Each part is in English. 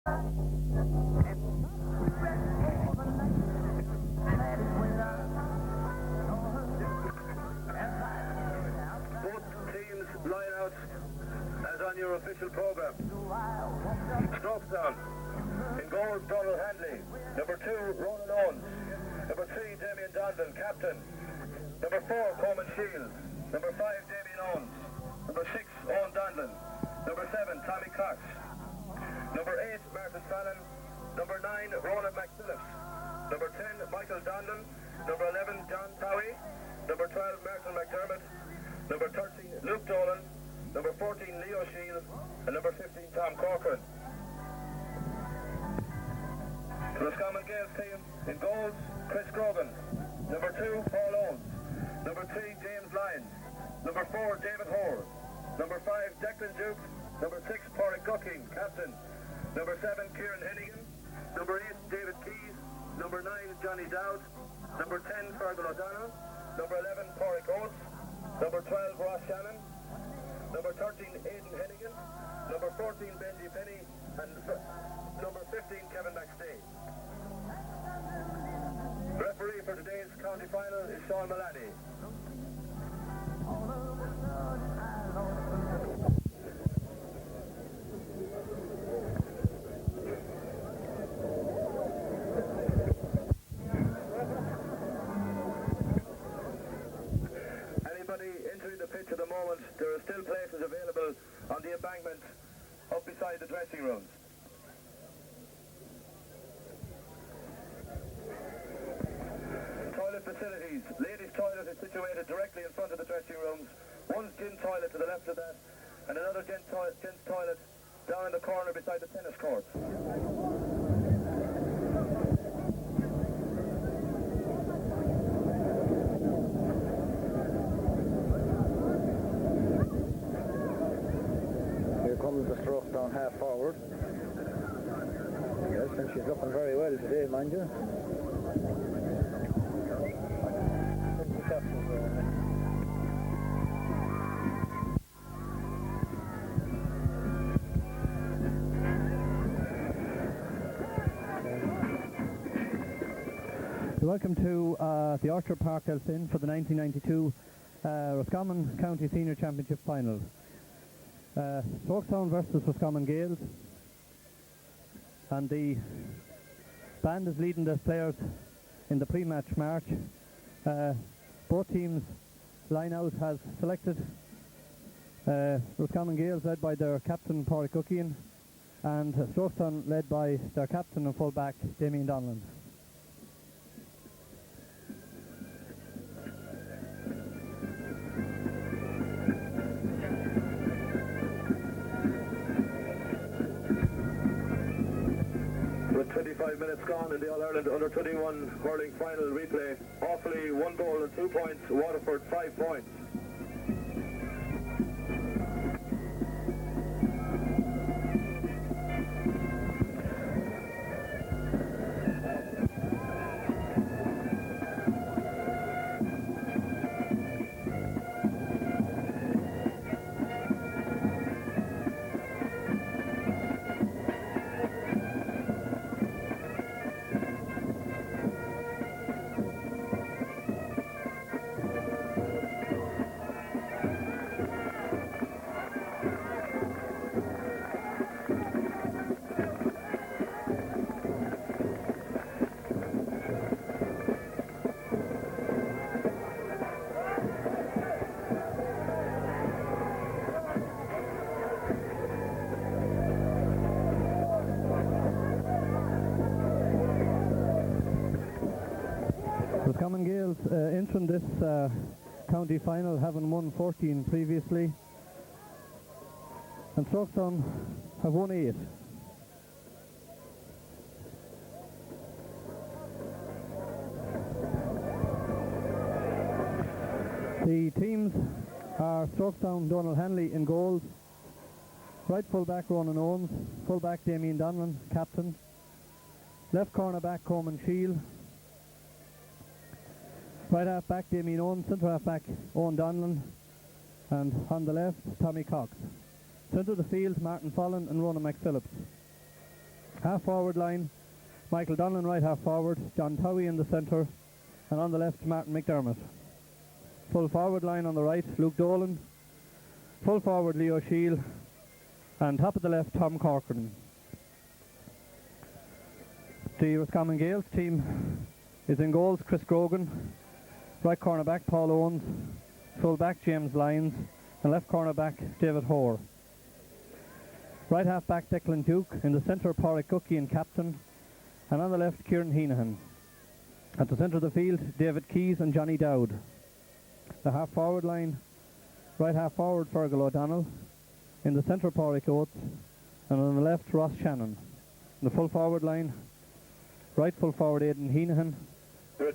Teams line out as on your official programme. Strokestown. In goal, Donald Handley. Number 2, Ronan Owens. Number 3, Damien Donvan, captain. Number 4, Coleman Shields. Number 5, Damien Owens. Number 6, Owen Donlan. Number 7, Tommy Cox. Number 8, Martin Fallon. Number 9, Ronan McPhillips. Number 10, Michael Donlan. Number 11, John Towie. Number 12, Martin McDermott. Number 13, Luke Dolan. Number 14, Leo Shields. And number 15, Tom Corcoran. The Roscommon Gaels team in goals, Chris Grogan. Number 2, Paul Owens. Number 3, James Lyons. Number 4, David Hoare. Number 5, Declan Duke. Number 6, Porrick Gucking, captain. Number 7, Kieran Hennigan. Number 8, David Keys. Number 9, Johnny Dowd. Number 10, Fergal O'Donnell. Number 11, Porrick Oates. Number 12, Ross Shannon. Number 13, Aidan Hennigan. Number 14, Benji Penny. And number 15, Kevin McStay. Referee for today's county final is Sean Mullaney. Anybody entering the pitch at the moment, there are still places available on the embankment up beside the dressing rooms. Toilet facilities. Ladies' toilet is situated directly in front of the dressing rooms. One gin toilet to the left of that, and another gents toilet down in the corner beside the tennis courts. Here comes the Strokestown half forward. Yes, and she's looking very well today, mind you. Welcome to the Orchard Park Elsin for the 1992 Roscommon County Senior Championship Final. Strokestown versus Roscommon Gaels, and the band is leading the players in the pre-match march. Both teams' line-out has selected Roscommon Gaels led by their captain Porrick Gucking, and Strokestown led by their captain and full-back Damien Donlan. With 25 minutes gone in the All-Ireland Under-21 hurling final replay, Offaly 1 goal and 2 points, Waterford 5 points. Roscommon Gaels entering this county final having won 14 previously, and Strokestown have won 8. The teams are Strokestown Donald Hanley in goals, right full back Ronan Owens, full back Damien Donlan, captain, left corner back Coleman Shield, right half back Damien Owens, centre half back Owen Donlan, and on the left Tommy Cox. Centre of the field Martin Fallon and Ronan McPhillips. Half forward line, Michael Donlan right half forward, John Towie in the centre, and on the left Martin McDermott. Full forward line on the right, Luke Dolan. Full forward, Leo Shield. And top of the left, Tom Corcoran. The Roscommon Gaels team is in goals, Chris Grogan. Right corner back, Paul Owens. Full back, James Lyons. And left corner back, David Hoare. Right half back, Declan Duke. In the centre, Pádraig Cookie and captain. And on the left, Kieran Heenahan. At the centre of the field, David Keys and Johnny Dowd. The half forward line, right half forward, Fergal O'Donnell. In the centre, Pádraig Oates. And on the left, Ross Shannon. In the full forward line, right full forward, Aidan Heenahan.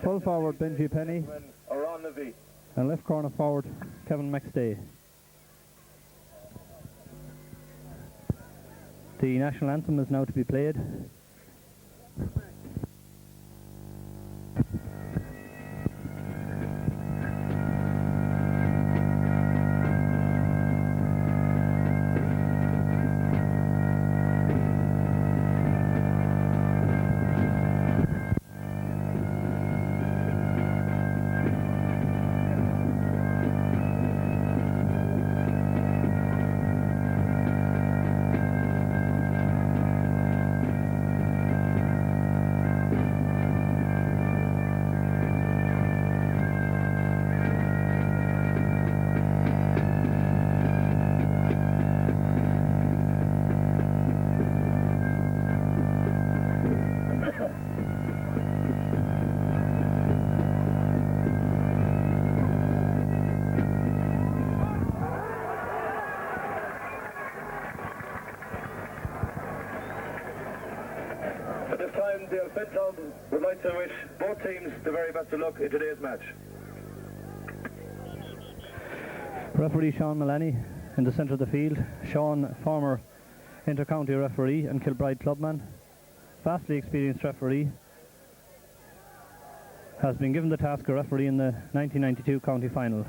Full forward, Benji Penny. And left corner forward, Kevin McStay. The national anthem is now to be played. The officials would like to wish both teams the very best of luck in today's match. Referee Sean Mullaney in the centre of the field. Sean, former inter-county referee and Kilbride clubman, vastly experienced referee, has been given the task of referee in the 1992 county final.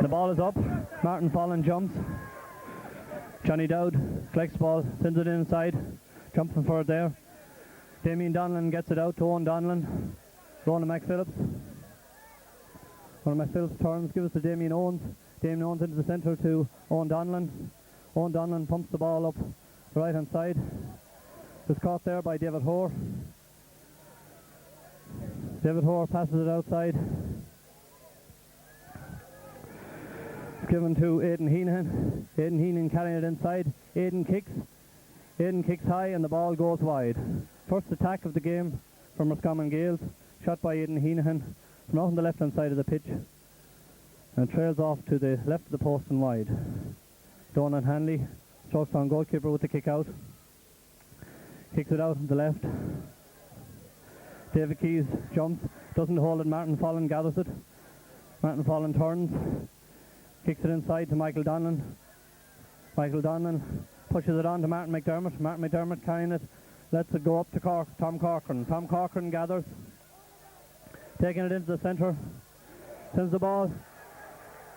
The ball is up. Martin Fallon jumps. Johnny Dowd collects the ball, sends it inside, jumping for it there. Damien Donlan gets it out to Owen Donlan. Ronan McPhillips. Ronan McPhillips turns, gives it to Damien Owens. Damien Owens into the centre to Owen Donlan. Owen Donlan pumps the ball up the right hand side. It's caught there by David Hoare. David Hoare passes it outside. Given to Aidan Heenahan. Aidan Heenahan carrying it inside. Aidan kicks. Aidan kicks high and the ball goes wide. First attack of the game from Roscommon Gaels. Shot by Aidan Heenahan from out on the left hand side of the pitch. And trails off to the left of the post and wide. Donald Hanley, Strokestown goalkeeper with the kick out. Kicks it out on the left. David Keys jumps. Doesn't hold it. Martin Fallon gathers it. Martin Fallon turns. Kicks it inside to Michael Donlan. Michael Donlan pushes it on to Martin McDermott. Martin McDermott carrying it. Lets it go up to Tom Corcoran. Tom Corcoran gathers. Taking it into the centre. Sends the ball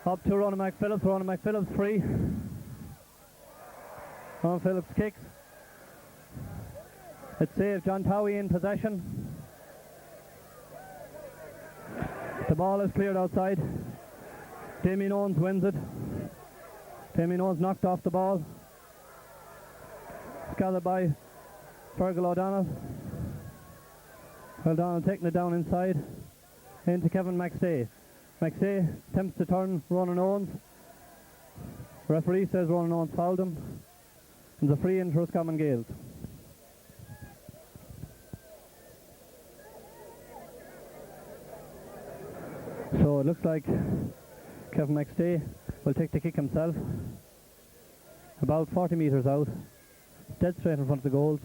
up to Ronan McPhillips. Ronan McPhillips free. Ronan Phillips kicks. It's saved. John Towie in possession. The ball is cleared outside. Damien Owens wins it. Damien Owens knocked off the ball. It's gathered by Fergal O'Donnell. O'Donnell taking it down inside. Into Kevin McStay. McStay attempts to turn Ronan Owens. The referee says Ronan Owens fouled him. And the free in for Roscommon Gaels. So it looks like Kevin McStay will take the kick himself. About 40 metres out. Dead straight in front of the goals.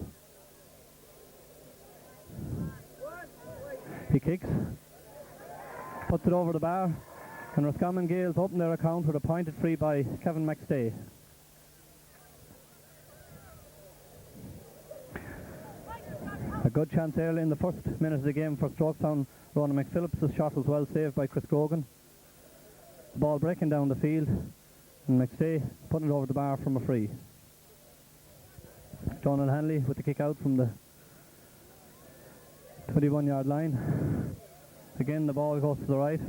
He kicks. Puts it over the bar. And Roscommon Gaels open their account with a pointed free by Kevin McStay. A good chance early in the first minute of the game for Strokestown. Ronan McPhillips' shot was well saved by Chris Grogan. The ball breaking down the field. And McStay putting it over the bar from a free. Donald Hanley with the kick out from the 21-yard line. Again, the ball goes to the right.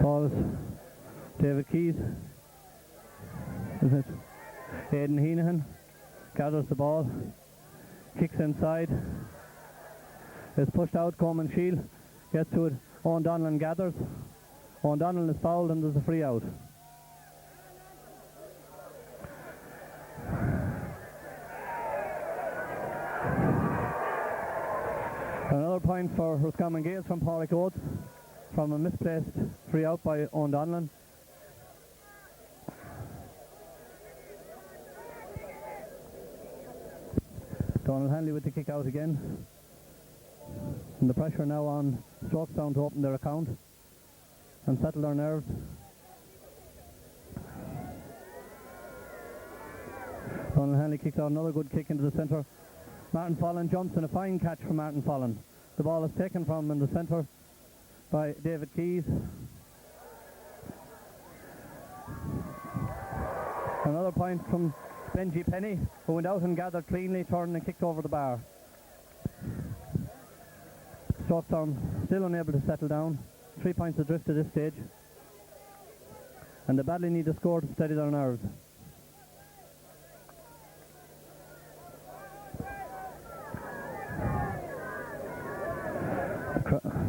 Ball is David Keys. Is it Aidan Heenahan? Gathers the ball. Kicks inside. It's pushed out. Coleman Shield gets to it. Owen Donlan gathers. Owen Donlan is fouled and there's a free out. Another point for Roscommon Gaels from Pádraig Oates from a misplaced free out by Owen Donlan. Donald Hanley with the kick out again. And the pressure now on Strokestown to open their account and settle their nerves. Donald Hanley kicks out another good kick into the centre. Martin Follen jumps and a fine catch from Martin Follen. The ball is taken from him in the centre by David Keys. Another point from Benji Penny, who went out and gathered cleanly, turned and kicked over the bar. Strokestown still unable to settle down. 3 points adrift at this stage. And they badly need a score to steady their nerves.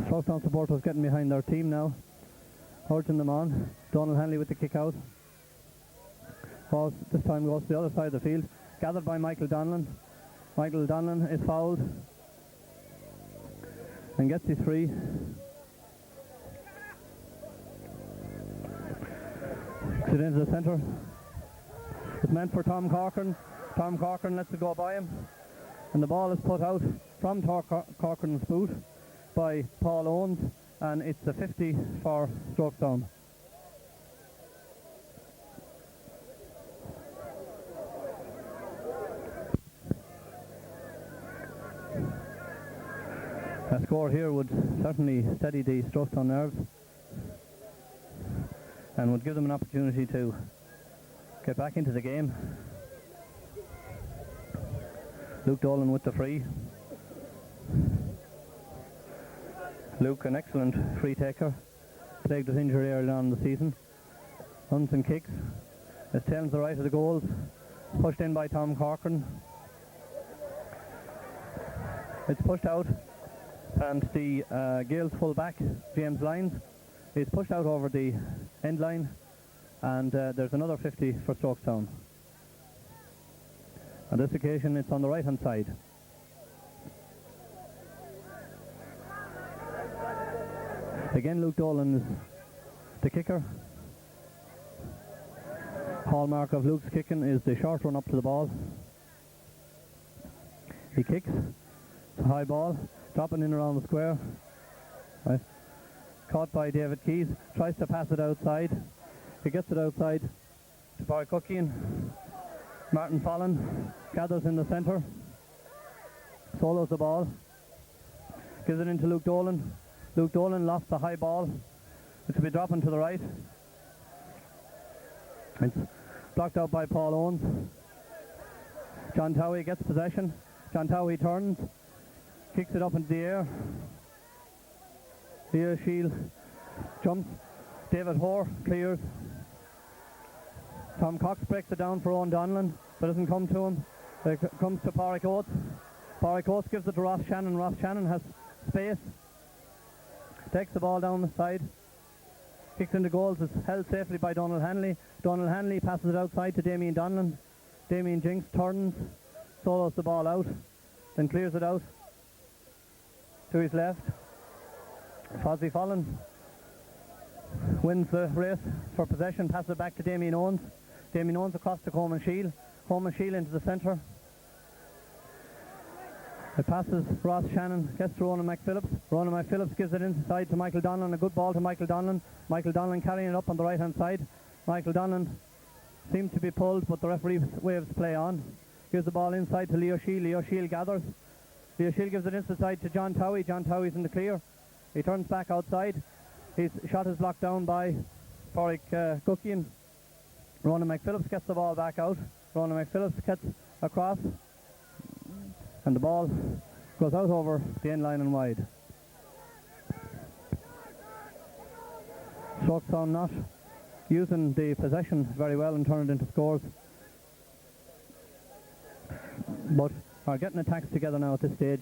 Strokestown supporters getting behind their team now, urging them on. Donald Hanley with the kick out. Ball this time goes to the other side of the field, gathered by Michael Donlan. Michael Donlan is fouled and gets his free. It into the centre. It's meant for Tom Corcoran. Tom Corcoran lets it go by him, and the ball is put out from Corcoran's boot by Paul Owens, and it's a 50 for Strokestown. A score here would certainly steady the Strokestown nerves and would give them an opportunity to get back into the game. Luke Dolan with the free. Luke, an excellent free taker, plagued with injury early on in the season. Runs and kicks. It's tailed to the right of the goals. Pushed in by Tom Corcoran. It's pushed out, and the Gaels full back, James Lyons, is pushed out over the end line, and there's another 50 for Strokestown. On this occasion it's on the right hand side. Again, Luke Dolan is the kicker. Hallmark of Luke's kicking is the short run up to the ball. He kicks. It's a high ball, dropping in around the square. Right. Caught by David Keys. Tries to pass it outside. He gets it outside to Barry Cookian. Martin Follen gathers in the centre. Solos the ball. Gives it into Luke Dolan. Luke Dolan lost the high ball, which will be dropping to the right. It's blocked out by Paul Owens. John Towie gets possession. John Towie turns, kicks it up into the air. Leo Shield jumps. David Hoare clears. Tom Cox breaks it down for Owen Donlan, but doesn't come to him. It comes to Pádraig Oates. Pádraig Oates gives it to Ross Shannon. Ross Shannon has space. Takes the ball down the side. Kicks into goals. It's held safely by Donald Hanley. Donald Hanley passes it outside to Damien Donlan. Damien Jinks turns, solos the ball out, then clears it out to his left. Fozzie Follen wins the race for possession, passes it back to Damien Owens. Damien Owens across to Coleman Shield. Coleman Shield into the centre. It passes Ross Shannon, gets to Ronan McPhillips. Ronan McPhillips gives it inside to Michael Donlan. A good ball to Michael Donlan. Michael Donlan carrying it up on the right hand side. Michael Donlan seems to be pulled, but the referee waves play on. Gives the ball inside to Leo Shield. Leo Shield gathers. Leo Shield gives it inside to John Towie. John Towie's in the clear. He turns back outside. His shot is blocked down by Pádraig Cookian. Ronan McPhillips gets the ball back out. Ronan McPhillips gets across, and the ball goes out over the end line and wide. Strokestown not using the possession very well and turning it into scores, but are getting attacks together now at this stage.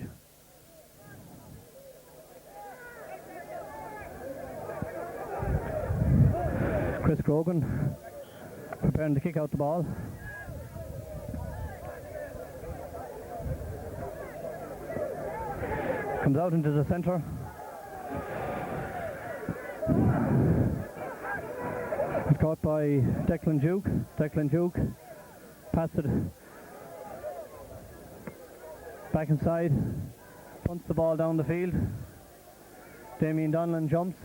Chris Grogan preparing to kick out the ball. Comes out into the centre. It's caught by Declan Duke. Declan Duke passed it back inside, punts the ball down the field. Damien Donlan jumps.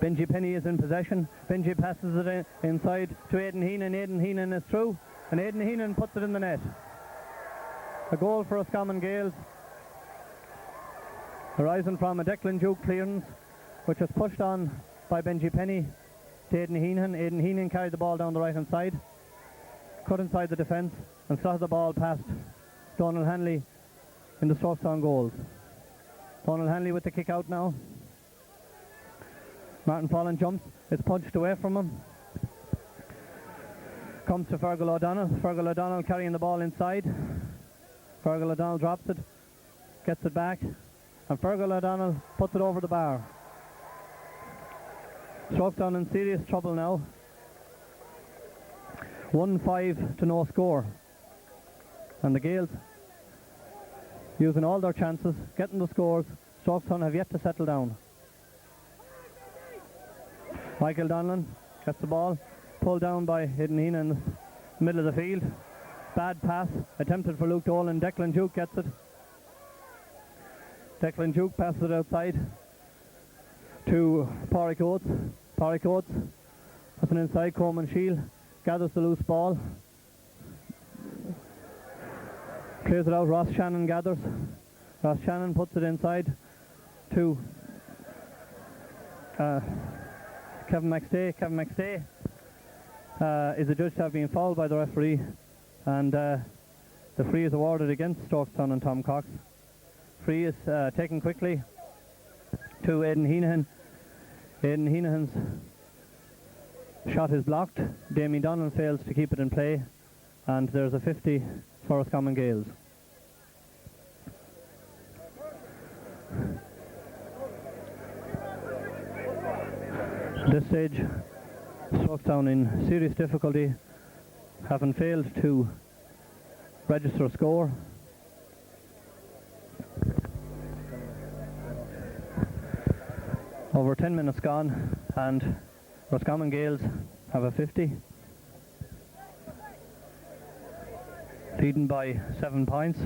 Benji Penny is in possession. Benji passes it inside to Aidan Heenan. Aidan Heenan is through, and Aidan Heenan puts it in the net. A goal for Roscommon Gaels, arising from a Declan Duke clearance, which was pushed on by Benji Penny to Aidan Heenan. Aidan Heenan carried the ball down the right hand side, cut inside the defence, and slotted the ball past Donald Hanley in the Strokestown goals. Donald Hanley with the kick out now. Martin Follen jumps, it's punched away from him. Comes to Fergal O'Donnell. Fergal O'Donnell carrying the ball inside. Fergal O'Donnell drops it, gets it back, and Fergal O'Donnell puts it over the bar. Strokestown in serious trouble now. 1-5 to no score. And the Gaels using all their chances, getting the scores. Strokestown have yet to settle down. Michael Donlan gets the ball, pulled down by Aidan Heenan in the middle of the field. Bad pass, attempted for Luke Dolan. Declan Duke gets it. Declan Duke passes it outside to Pádraig Oates. Pádraig Oates has an inside. Coleman Shield gathers the loose ball, clears it out. Ross Shannon gathers. Ross Shannon puts it inside to Kevin McStay. Kevin McStay is adjudged to have been fouled by the referee, and the free is awarded against Strokestown and Tom Cox. Free is taken quickly to Aidan Heenan. Aidan Heenan's shot is blocked. Damien Donlan fails to keep it in play, and there's a 50 for Roscommon Gaels. At this stage, Strokestown in serious difficulty, having failed to register a score. Over 10 minutes gone, and Roscommon Gaels have a 50, leading by 7 points.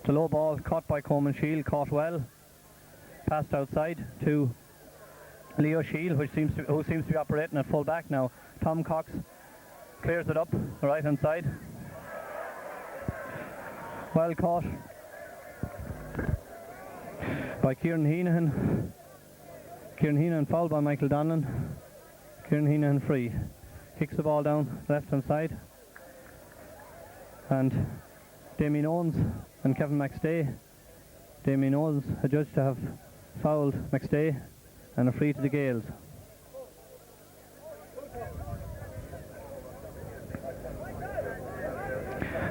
The low ball caught by Coleman Shield, caught well, passed outside to Leo Shield, who seems to be operating at full back now. Tom Cox clears it up the right hand side. Well caught by Kieran Heenan. Kieran Heenan fouled by Michael Donlan. Kieran Heenan free. Kicks the ball down left hand side. And Damien Owens and Kevin McStay. Damien Owens adjudged to have fouled McStay, and a free to the Gaels.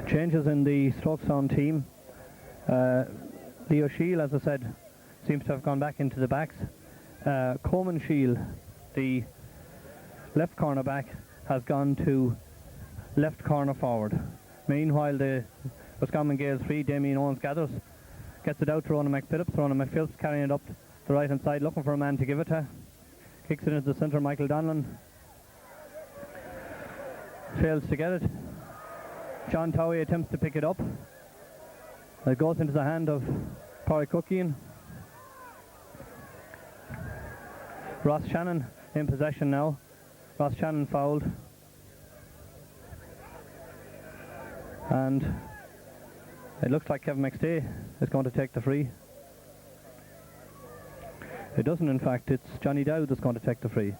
Changes in the Strokestown team. Leo Shield, as I said, seems to have gone back into the backs. Coleman Shield, the left corner back, has gone to left corner forward. Meanwhile, the Roscommon Gaels free. Damien Owens gathers, gets it out to Ronan McPhillips. Ronan McPhillips carrying it up the right hand side, looking for a man to give it to. Kicks it into the centre. Michael Donlan fails to get it. John Towie attempts to pick it up. It goes into the hand of Pádraig Cookian. Ross Shannon in possession now. Ross Shannon fouled. And it looks like Kevin McStay is going to take the free. It doesn't, in fact. It's Johnny Dowd that's going to take the free.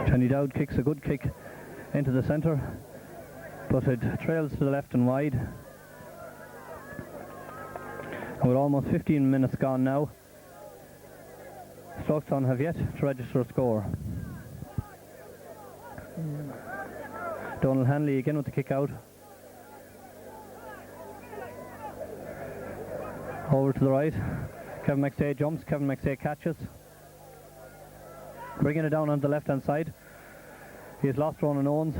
Johnny Dowd kicks a good kick into the centre, but it trails to the left and wide. With almost 15 minutes gone now, Strokestown have yet to register a score. Donald Hanley again with the kick out. Over to the right. Kevin McStay jumps, Kevin McStay catches. Bringing it down on the left hand side. He's lost Ronan Owens.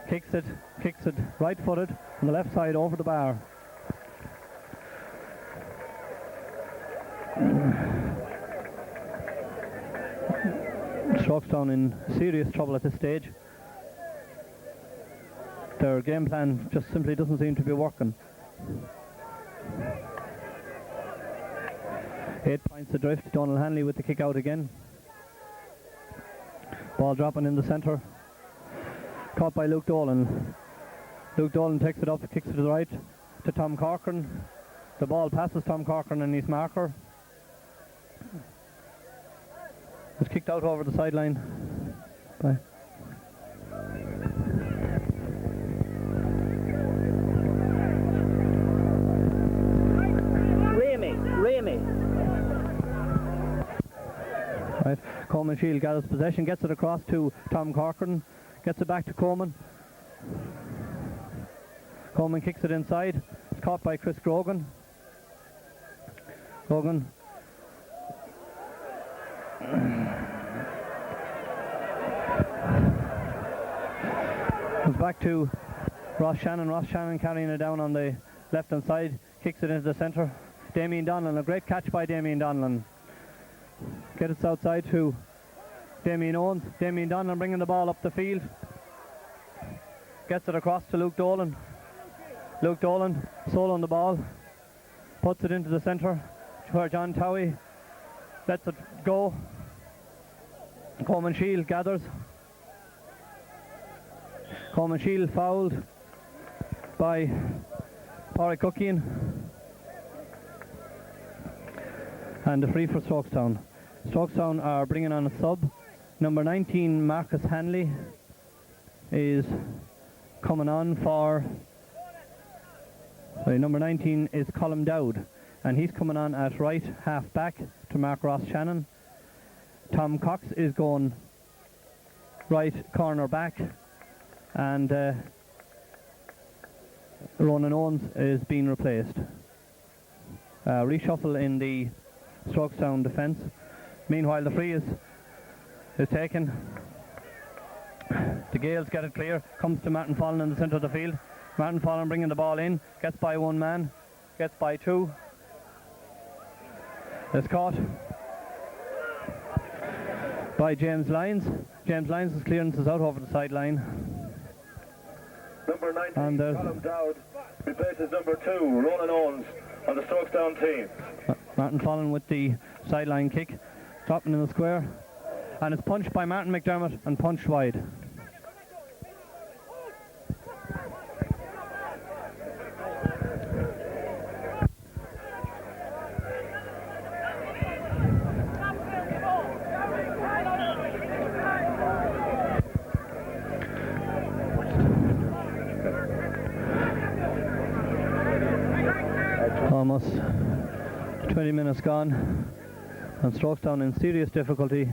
Kicks it, right footed on the left side over the bar. Strokestown in serious trouble at this stage. Their game plan just simply doesn't seem to be working. 8 points adrift. Donald Hanley with the kick out again. Ball dropping in the centre. Caught by Luke Dolan. Luke Dolan takes it up, kicks it to the right to Tom Corcoran. The ball passes Tom Corcoran and his marker. It's kicked out over the sideline. Bye. Remy. Right, Coleman Shield gathers possession, gets it across to Tom Corcoran, gets it back to Coleman. Coleman kicks it inside. It's caught by Chris Grogan. Grogan. Comes back to Ross Shannon. Ross Shannon carrying it down on the left hand side. Kicks it into the centre. Damien Donlan. A great catch by Damien Donlan. Gets it outside to Damien Owens. Damien Donlan bringing the ball up the field. Gets it across to Luke Dolan. Luke Dolan soloing the ball. Puts it into the centre where John Towie lets it go. Coleman Shield gathers. Coleman Shield fouled by Pádraig Cookian. And a free for Strokestown. Strokestown are bringing on a sub. Number 19, Marcus Hanley, is coming on for... Sorry, number 19 is Colm Dowd, and he's coming on at right half back to mark Ross Shannon. Tom Cox is going right corner back, and Ronan Owens is being replaced. Reshuffle in the Strokestown defence. Meanwhile, the free is taken. The Gaels get it clear. Comes to Martin Fallon in the centre of the field. Martin Fallon bringing the ball in. Gets by one man. Gets by two. It's caught by James Lyons. James Lyons' clearance is out over the sideline. Number 19, Colm Dowd, replaces number 2, Ronan Owens, on the Strokestown team. Martin Fallon with the sideline kick. Dropping in the square. And it's punched by Martin McDermott and punched wide. Almost 20 minutes gone, and Strokestown in serious difficulty,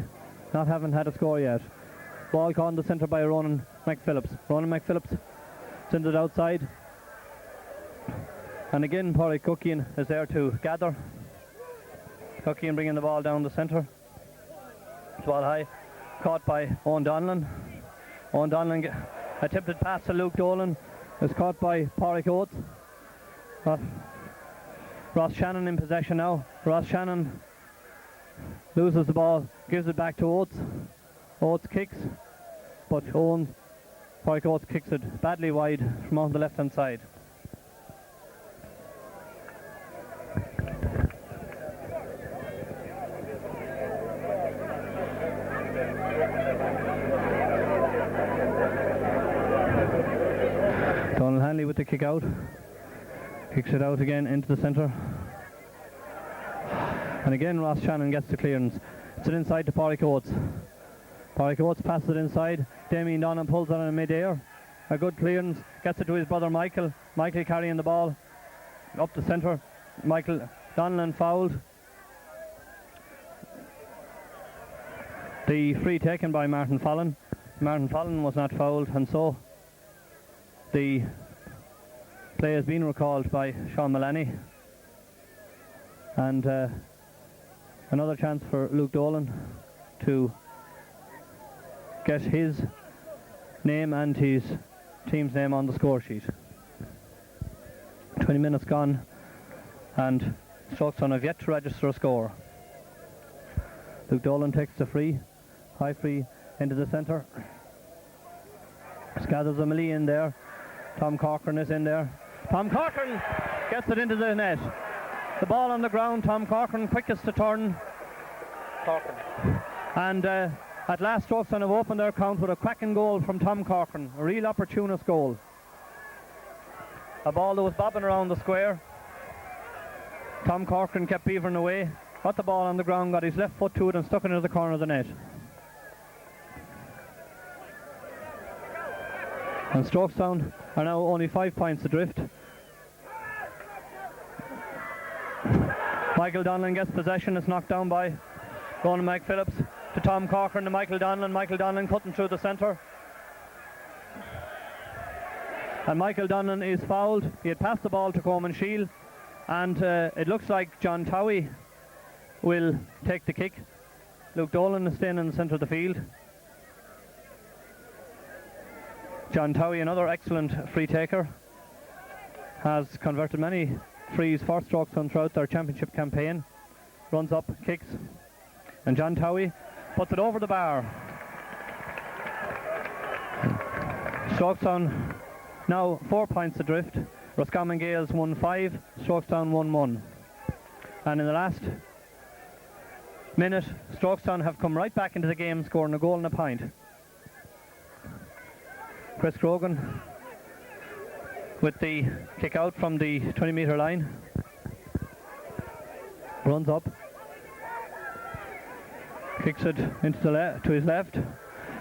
not having had a score yet. Ball caught in the centre by Ronan McPhillips. Ronan McPhillips sends it outside, and again Pádraig Cookian is there to gather. Cookian bringing the ball down the centre. Ball high, caught by Owen Donlan. Owen Donlan attempted pass to Luke Dolan, is caught by Pádraig Oates. Ross Shannon in possession now. Ross Shannon loses the ball, gives it back to Oates. Oates kicks, but Pádraig Oates kicks it badly wide from on the left hand side. with the kick out. Kicks it out again into the centre. And again Ross Shannon gets the clearance. It's it inside to Pádraig Oates. Pádraig Oates passes it inside. Damien Donnan pulls it in mid-air. A good clearance. Gets it to his brother Michael. Michael carrying the ball up the centre. Michael Donlan fouled. The free taken by Martin Fallon. Martin Fallon was not fouled, and so the play has been recalled by Sean Mullaney. And another chance for Luke Dolan to get his name and his team's name on the score sheet. 20 minutes gone, and Strokestown have yet to register a score. Luke Dolan takes the free, high free into the centre. Gathers a melee in there. Tom Corcoran is in there. Tom Corcoran gets it into the net. The ball on the ground. Tom Corcoran quickest to turn. And at last Strokestown have opened their account with a cracking goal from Tom Corcoran. A real opportunist goal. A ball that was bobbing around the square. Tom Corcoran kept beavering away. Got the ball on the ground, got his left foot to it and stuck it into the corner of the net. And Strokestown are now only 5 points adrift. Michael Donlan gets possession. It's knocked down by Ronan McPhillips to Tom Corcoran to Michael Donlan. Michael Donlan cutting through the centre. And Michael Donlan is fouled. He had passed the ball to Coleman Shield, and it looks like John Towie will take the kick. Luke Dolan is staying in the centre of the field. John Towie, another excellent free taker, has converted many frees for Strokestown throughout their championship campaign. Runs up, kicks, and John Towie puts it over the bar. Strokestown now 4 points adrift. Roscommon Gaels 1-5, Strokestown 1-1. And in the last minute, Strokestown have come right back into the game, scoring a goal and a point. Chris Grogan with the kick out from the 20-metre line. Runs up. Kicks it into to his left.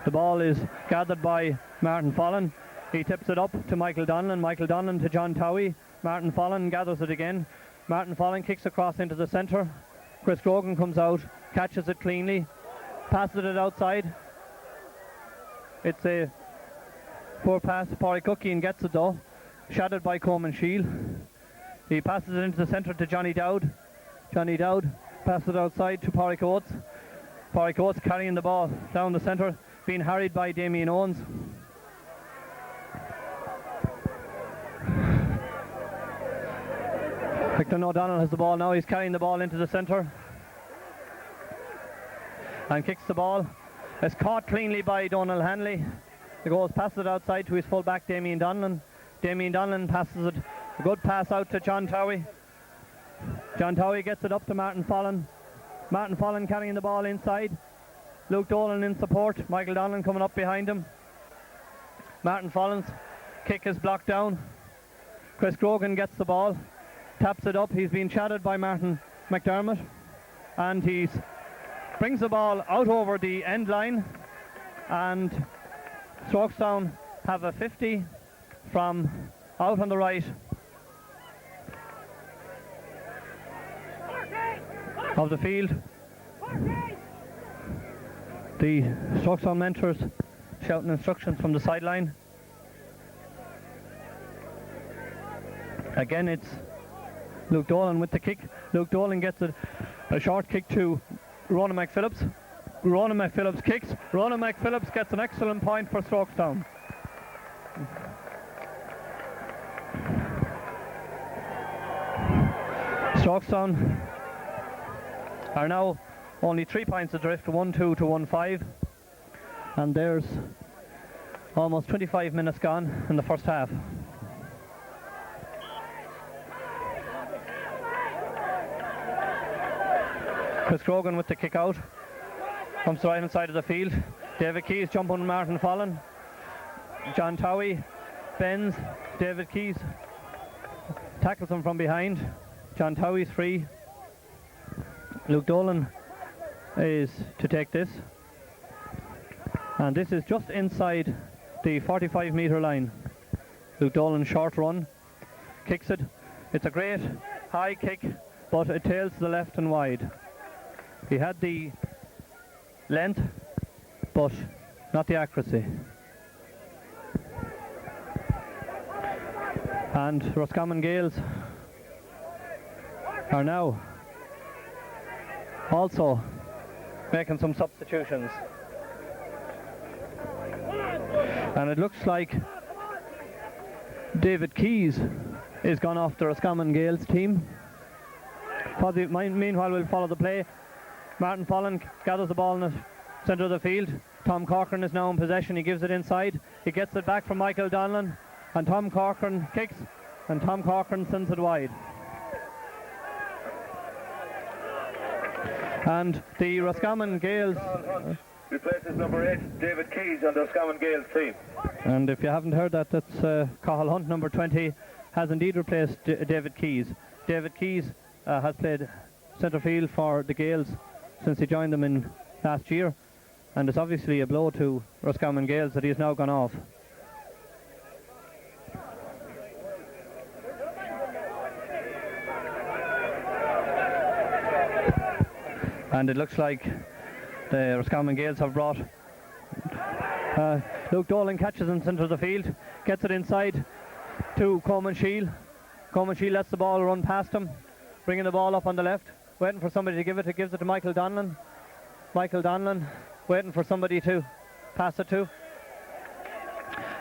The ball is gathered by Martin Fallon. He tips it up to Michael Donlan. Michael Donlan to John Towie. Martin Fallon gathers it again. Martin Fallon kicks across into the centre. Chris Grogan comes out, catches it cleanly, passes it outside. It's a poor pass to Pádraig Cookie and gets it though. Shadowed by Coleman Shield. He passes it into the centre to Johnny Dowd. Johnny Dowd passes it outside to Pádraig Oates. Pádraig Oates carrying the ball down the centre, being harried by Damien Owens. Victor O'Donnell has the ball now. He's carrying the ball into the centre and kicks the ball. It's caught cleanly by Donald Hanley. The goal passes it outside to his full-back Damien Donlan. Damien Donlan passes it. A good pass out to John Towie. John Towie gets it up to Martin Fallon. Martin Fallon carrying the ball inside. Luke Dolan in support. Michael Donlan coming up behind him. Martin Fallon's kick is blocked down. Chris Grogan gets the ball. Taps it up. He's been shadowed by Martin McDermott. And he brings the ball out over the end line. And Strokestown have a 50 from out on the right of the field. The Strokestown mentors shouting instructions from the sideline. Again, it's Luke Dolan with the kick. Luke Dolan gets a short kick to Ronan McPhillips. Ronan McPhillips kicks. Ronan McPhillips gets an excellent point for Strokestown. Strokestown are now only 3 points adrift, 1-2 to 1-5, and there's almost 25 minutes gone in the first half. Chris Grogan with the kick out. Comes to the right hand side of the field. David Keys jumping on Martin Fallon. John Towie bends. David Keys tackles him from behind. John Towie's free. Luke Dolan is to take this. And this is just inside the 45-metre line. Luke Dolan short run. Kicks it. It's a great high kick, but it tails to the left and wide. He had the length, but not the accuracy. And Roscommon Gaels are now also making some substitutions. And it looks like David Keys is gone off the Roscommon Gaels team. Meanwhile, we'll follow the play. Martin Follen gathers the ball in the centre of the field. Tom Corcoran is now in possession. He gives it inside. He gets it back from Michael Donlan. And Tom Corcoran kicks. And Tom Corcoran sends it wide. And the Roscommon Gaels replaces number 8, David Keys, on the Roscommon Gaels team. And if you haven't heard that, that's Cathal Hunt, number 20, has indeed replaced David Keys. David Keys has played centre field for the Gaels since he joined them in last year, and it's obviously a blow to Roscommon Gaels that he has now gone off. And it looks like the Roscommon Gaels have brought Luke Dolan catches in centre of the field, gets it inside to Coleman Shield. Coleman Shield lets the ball run past him, bringing the ball up on the left, waiting for somebody to give it. He gives it to Michael Donlan. Michael Donlan waiting for somebody to pass it to.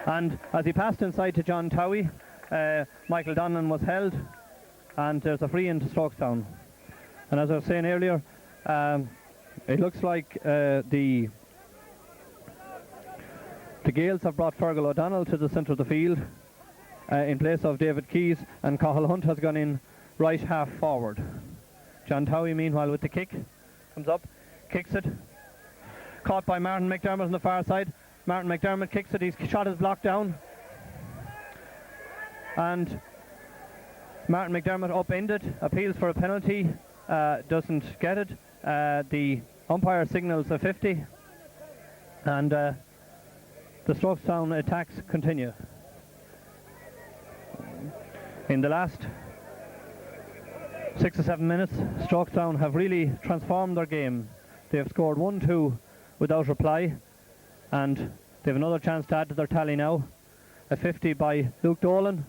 And as he passed inside to John Towie, Michael Donlan was held, and there's a free in to Strokestown. And as I was saying earlier, it looks like the Gaels have brought Fergal O'Donnell to the centre of the field in place of David Keys, and Cathal Hunt has gone in right half forward. John Towie, meanwhile, with the kick, comes up, kicks it, caught by Martin McDermott on the far side. Martin McDermott kicks it, his shot is blocked down, and Martin McDermott upended, appeals for a penalty, doesn't get it. The umpire signals a 50, and the Strokestown attacks continue. In the last 6 or 7 minutes, Strokestown have really transformed their game. They have scored 1-2 without reply, and they have another chance to add to their tally now. A 50 by Luke Dolan,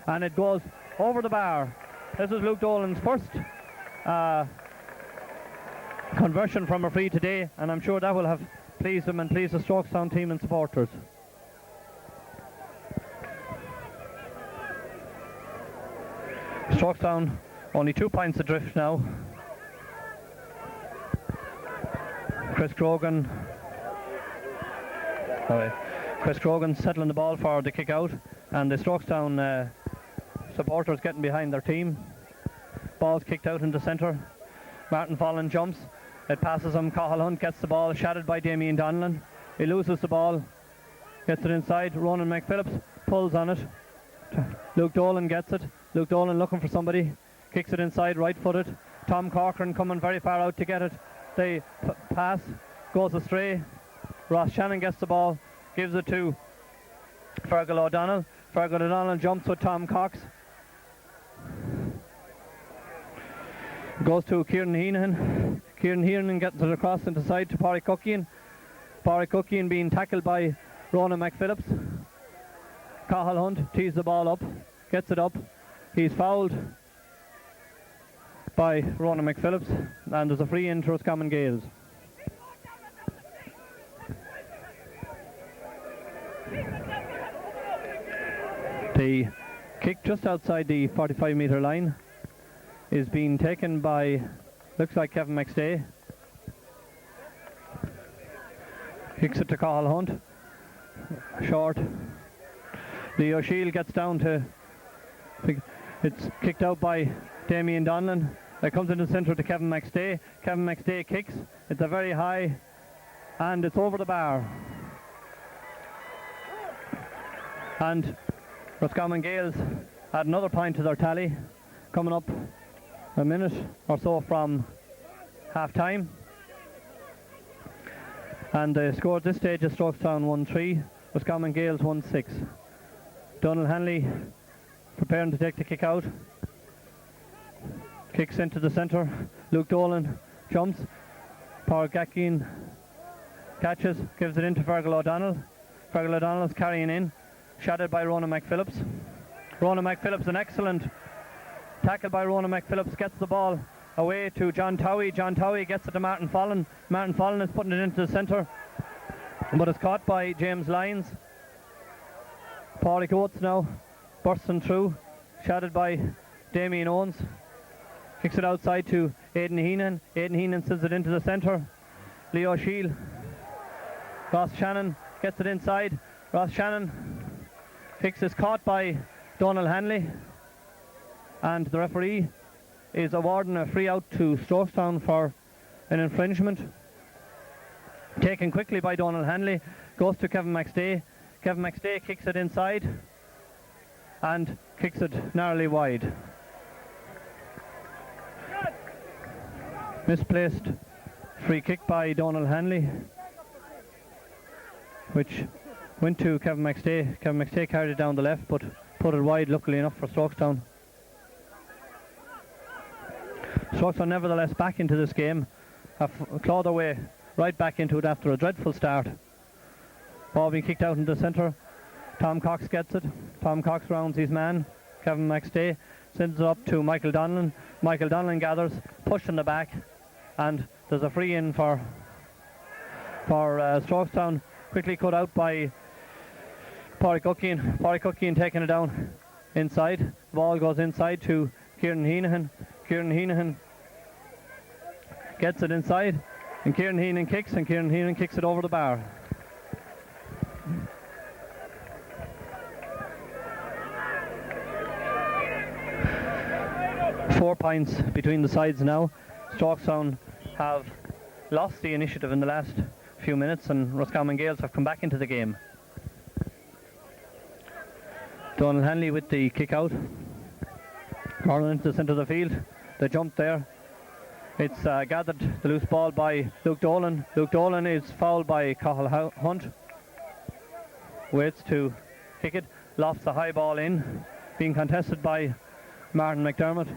and it goes over the bar. This is Luke Dolan's first conversion from a free today, and I'm sure that will have pleased him and pleased the Strokestown team and supporters. Strokestown only 2 points adrift now. Chris Grogan settling the ball for the kick out, and the Strokestown supporters getting behind their team. Ball's kicked out into centre. Martin Follen jumps. It passes him. Cathal Hunt gets the ball, shadowed by Damien Donlan. He loses the ball, gets it inside. Ronan McPhillips pulls on it. Luke Dolan gets it. Luke Dolan looking for somebody, kicks it inside, right-footed. Tom Corcoran coming very far out to get it. The pass goes astray. Ross Shannon gets the ball, gives it to Fergal O'Donnell. Fergal O'Donnell jumps with Tom Cox. Goes to Kieran Heenan. Kieran Heenan gets it across into side to Pádraig Cookian. Pádraig Cookian being tackled by Ronan McPhillips. Cathal Hunt tees the ball up, gets it up. He's fouled by Ronan McPhillips, and there's a free in to Roscommon Gaels. The kick just outside the 45-metre line is being taken by, looks like Kevin McStay. Kicks it to Cathal Hunt. Short. The O'Shiel gets down to, it's kicked out by Damien Donlan. It comes into the centre to Kevin McStay. Kevin McStay kicks. It's a very high, and it's over the bar. And Roscommon Gaels add another point to their tally, coming up a minute or so from half time. And the score at this stage is Strokestown 1-3, Roscommon Gaels 1-6. Donald Hanley preparing to take the kick out. Kicks into the centre. Luke Dolan jumps. Paul Gakin catches, gives it into Fergal O'Donnell. Fergal O'Donnell's carrying in, shadowed by Ronan McPhillips. Ronan McPhillips, an excellent tackle by Ronan McPhillips, gets the ball away to John Towie. John Towie gets it to Martin Follen. Martin Follen is putting it into the centre, but it's caught by James Lyons. Pádraig Oates now bursting through, shadowed by Damien Owens. Kicks it outside to Aidan Heenan. Aidan Heenan sends it into the centre. Leo Shield. Ross Shannon gets it inside. Ross Shannon kicks is caught by Donald Hanley, and the referee is awarding a free out to Strokestown for an infringement. Taken quickly by Donald Hanley, goes to Kevin McStay. Kevin McStay kicks it inside and kicks it narrowly wide. Misplaced free kick by Donald Hanley, which went to Kevin McStay. Kevin McStay carried it down the left, but put it wide, luckily enough for Strokestown. Strokestown nevertheless back into this game, have clawed their way right back into it after a dreadful start. Ball being kicked out into the centre. Tom Cox gets it. Tom Cox rounds his man. Kevin McStay sends it up to Michael Donlan. Michael Donlan gathers, pushed in the back, and there's a free in for Strokestown. Quickly cut out by Pádraig Cookian. Pádraig Cookian taking it down inside. The ball goes inside to Kieran Heenan. Kieran Heenan gets it inside, and Kieran Heenan kicks, and Kieran Heenan kicks it over the bar. Four points between the sides now. Strokestown have lost the initiative in the last few minutes, and Roscommon Gaels have come back into the game. Donald Hanley with the kick out. Corner into the centre of the field. They jumped there. It's gathered, the loose ball, by Luke Dolan. Luke Dolan is fouled by Cathal Hunt. Waits to kick it. Lofts the high ball in. Being contested by Martin McDermott.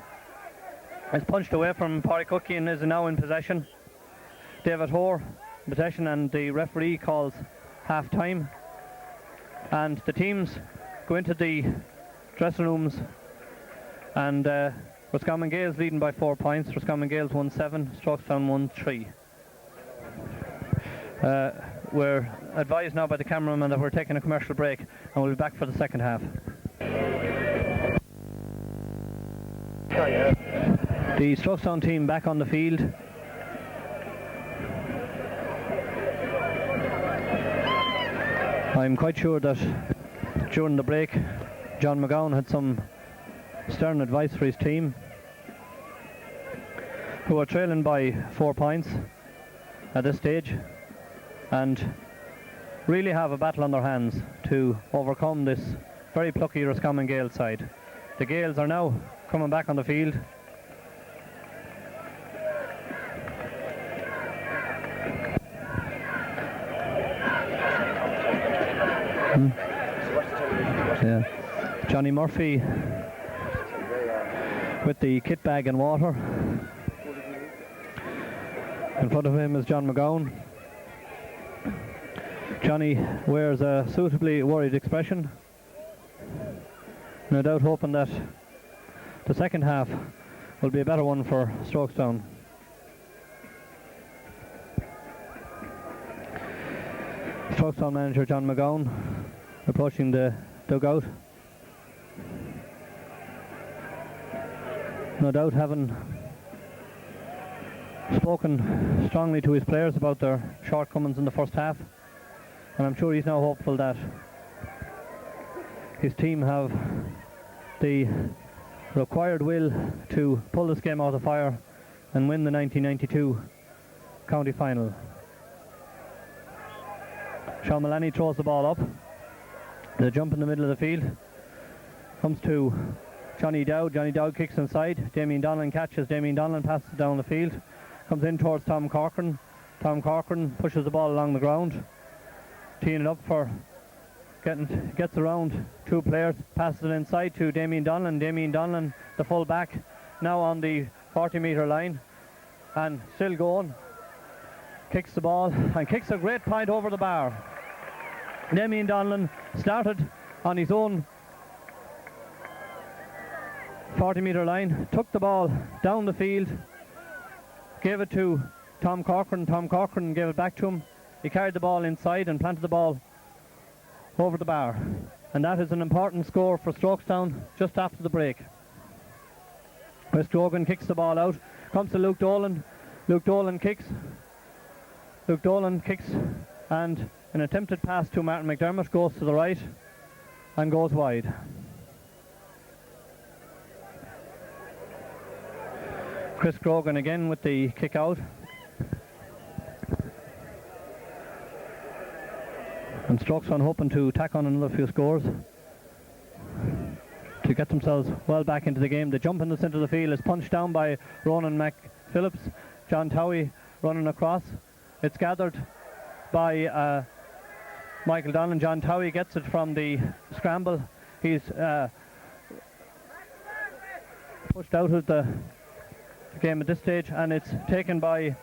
It's punched away from Pádraig Cookie and is now in possession. David Hoare in possession, and the referee calls half time. And the teams go into the dressing rooms, and Roscommon Gaels leading by 4 points. Roscommon Gaels 1-7, Strokestown 1-3. We're advised now by the cameraman that we're taking a commercial break, and we'll be back for the second half. The Strokestown team back on the field. I'm quite sure that during the break John McGowan had some stern advice for his team, who are trailing by 4 points at this stage and really have a battle on their hands to overcome this very plucky Roscommon Gaels side. The Gaels are now coming back on the field. Yeah. Johnny Murphy with the kit bag and water. In front of him is John McGowan. Johnny wears a suitably worried expression, no doubt hoping that the second half will be a better one for Strokestown. Strokestown manager John McGowan approaching the dugout. No doubt having spoken strongly to his players about their shortcomings in the first half, and I'm sure he's now hopeful that his team have the required will to pull this game out of the fire and win the 1992 county final. Sean Mullaney throws the ball up. The jump in the middle of the field comes to Johnny Dowd. Johnny Dowd kicks inside. Damien Donlan catches. Damien Donlan passes down the field. Comes in towards Tom Corcoran. Tom Corcoran pushes the ball along the ground. Teeing it up for gets around two players. Passes it inside to Damien Donlan. Damien Donlan, the full back, now on the 40-metre line. And still going. Kicks the ball and kicks a great point over the bar. Damien Donlan started on his own 40-metre line, took the ball down the field, gave it to Tom Corcoran. Tom Corcoran gave it back to him. He carried the ball inside and planted the ball over the bar. And that is an important score for Strokestown just after the break. Chris Grogan kicks the ball out, comes to Luke Dolan. Luke Dolan kicks. Luke Dolan kicks, and an attempted pass to Martin McDermott goes to the right and goes wide. Chris Grogan again with the kick out. And Strokestown hoping to tack on another few scores to get themselves well back into the game. The jump in the centre of the field is punched down by Ronan McPhillips. John Towie running across. It's gathered by Michael Donlan. John Towie gets it from the scramble. He's pushed out of the game at this stage, and it's taken by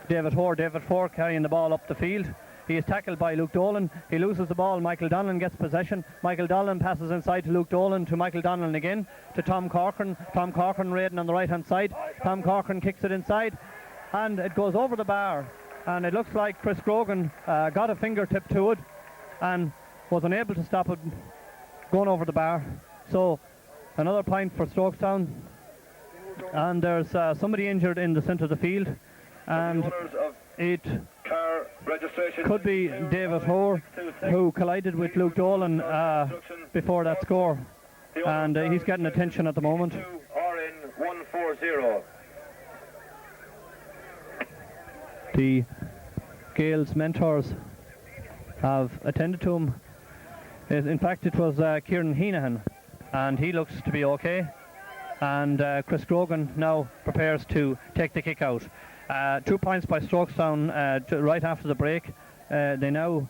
David Hoare. David Hoare carrying the ball up the field. He is tackled by Luke Dolan. He loses the ball. Michael Donlan gets possession. Michael Donlan passes inside to Luke Dolan, to Michael Donlan again, to Tom Corcoran. Tom Corcoran raiding on the right hand side. Tom Corcoran kicks it inside, and it goes over the bar. And it looks like Chris Grogan got a fingertip to it and was unable to stop it going over the bar. So another point for Strokestown. And there's somebody injured in the centre of the field, and it could be David Hoare, who collided with Luke Dolan before that score, and he's getting attention at the moment. The Gaels mentors have attended to him. In fact, it was Kieran Heenahan, and he looks to be okay. And Chris Grogan now prepares to take the kick out. 2 points by Strokestown right after the break. They now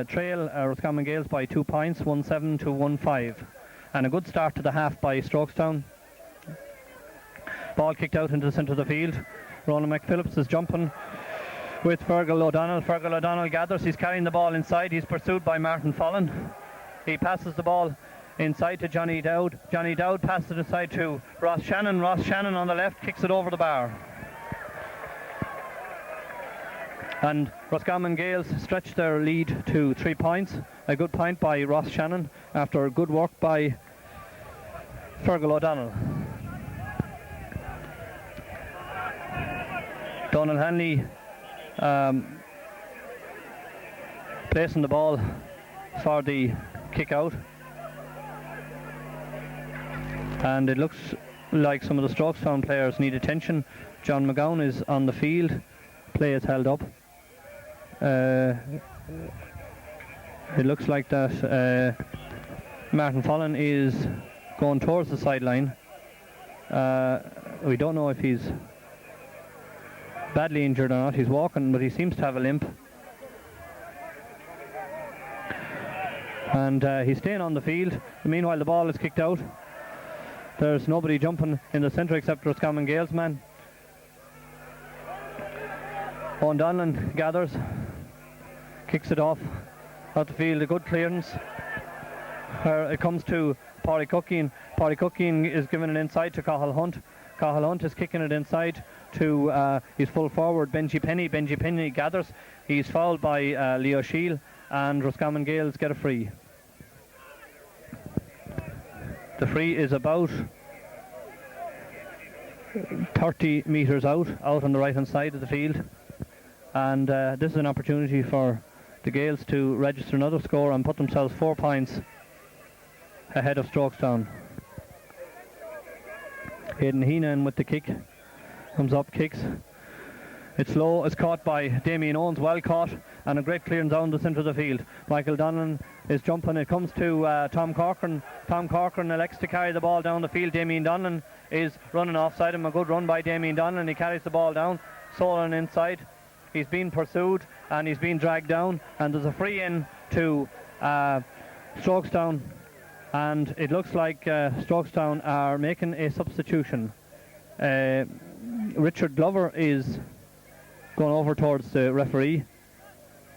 trail Roscommon Gaels by 2 points, 1-7 to 1-5. And a good start to the half by Strokestown. Ball kicked out into the centre of the field. Ronan McPhillips is jumping with Fergal O'Donnell. Fergal O'Donnell gathers. He's carrying the ball inside. He's pursued by Martin Follen. He passes the ball inside to Johnny Dowd. Johnny Dowd passes it inside to Ross Shannon. Ross Shannon on the left kicks it over the bar. And Roscommon Gaels stretch their lead to 3 points. A good point by Ross Shannon after good work by Fergal O'Donnell. Donald Hanley placing the ball for the kick out. And it looks like some of the Strokestown players need attention. John McGowan is on the field. Play is held up. It looks like that Martin Follen is going towards the sideline. We don't know if he's badly injured or not. He's walking, but he seems to have a limp. And he's staying on the field. Meanwhile, the ball is kicked out. There's nobody jumping in the centre except Roscommon Gaels man. Owen Donlan gathers, kicks it off out the field. A good clearance. It comes to Pádraig Cooking. Pádraig Cooking is giving it inside to Cathal Hunt. Cathal Hunt is kicking it inside to his full forward Benji Penny. Benji Penny gathers. He's fouled by Leo Shield, and Roscommon Gaels get a free. The free is about 30 metres out on the right hand side of the field, and this is an opportunity for the Gaels to register another score and put themselves 4 points ahead of Strokestown. Aidan Heenan with the kick, comes up, kicks. It's low, it's caught by Damien Owens, well caught, and a great clearance down the centre of the field. Michael Donlan is jumping. It comes to Tom Corcoran. Tom Corcoran elects to carry the ball down the field. Damien Donlan is running offside him. A good run by Damien Donlan. He carries the ball down. Solon inside. He's been pursued and he's been dragged down. And there's a free in to Strokestown. And it looks like Strokestown are making a substitution. Richard Glover is going over towards the referee.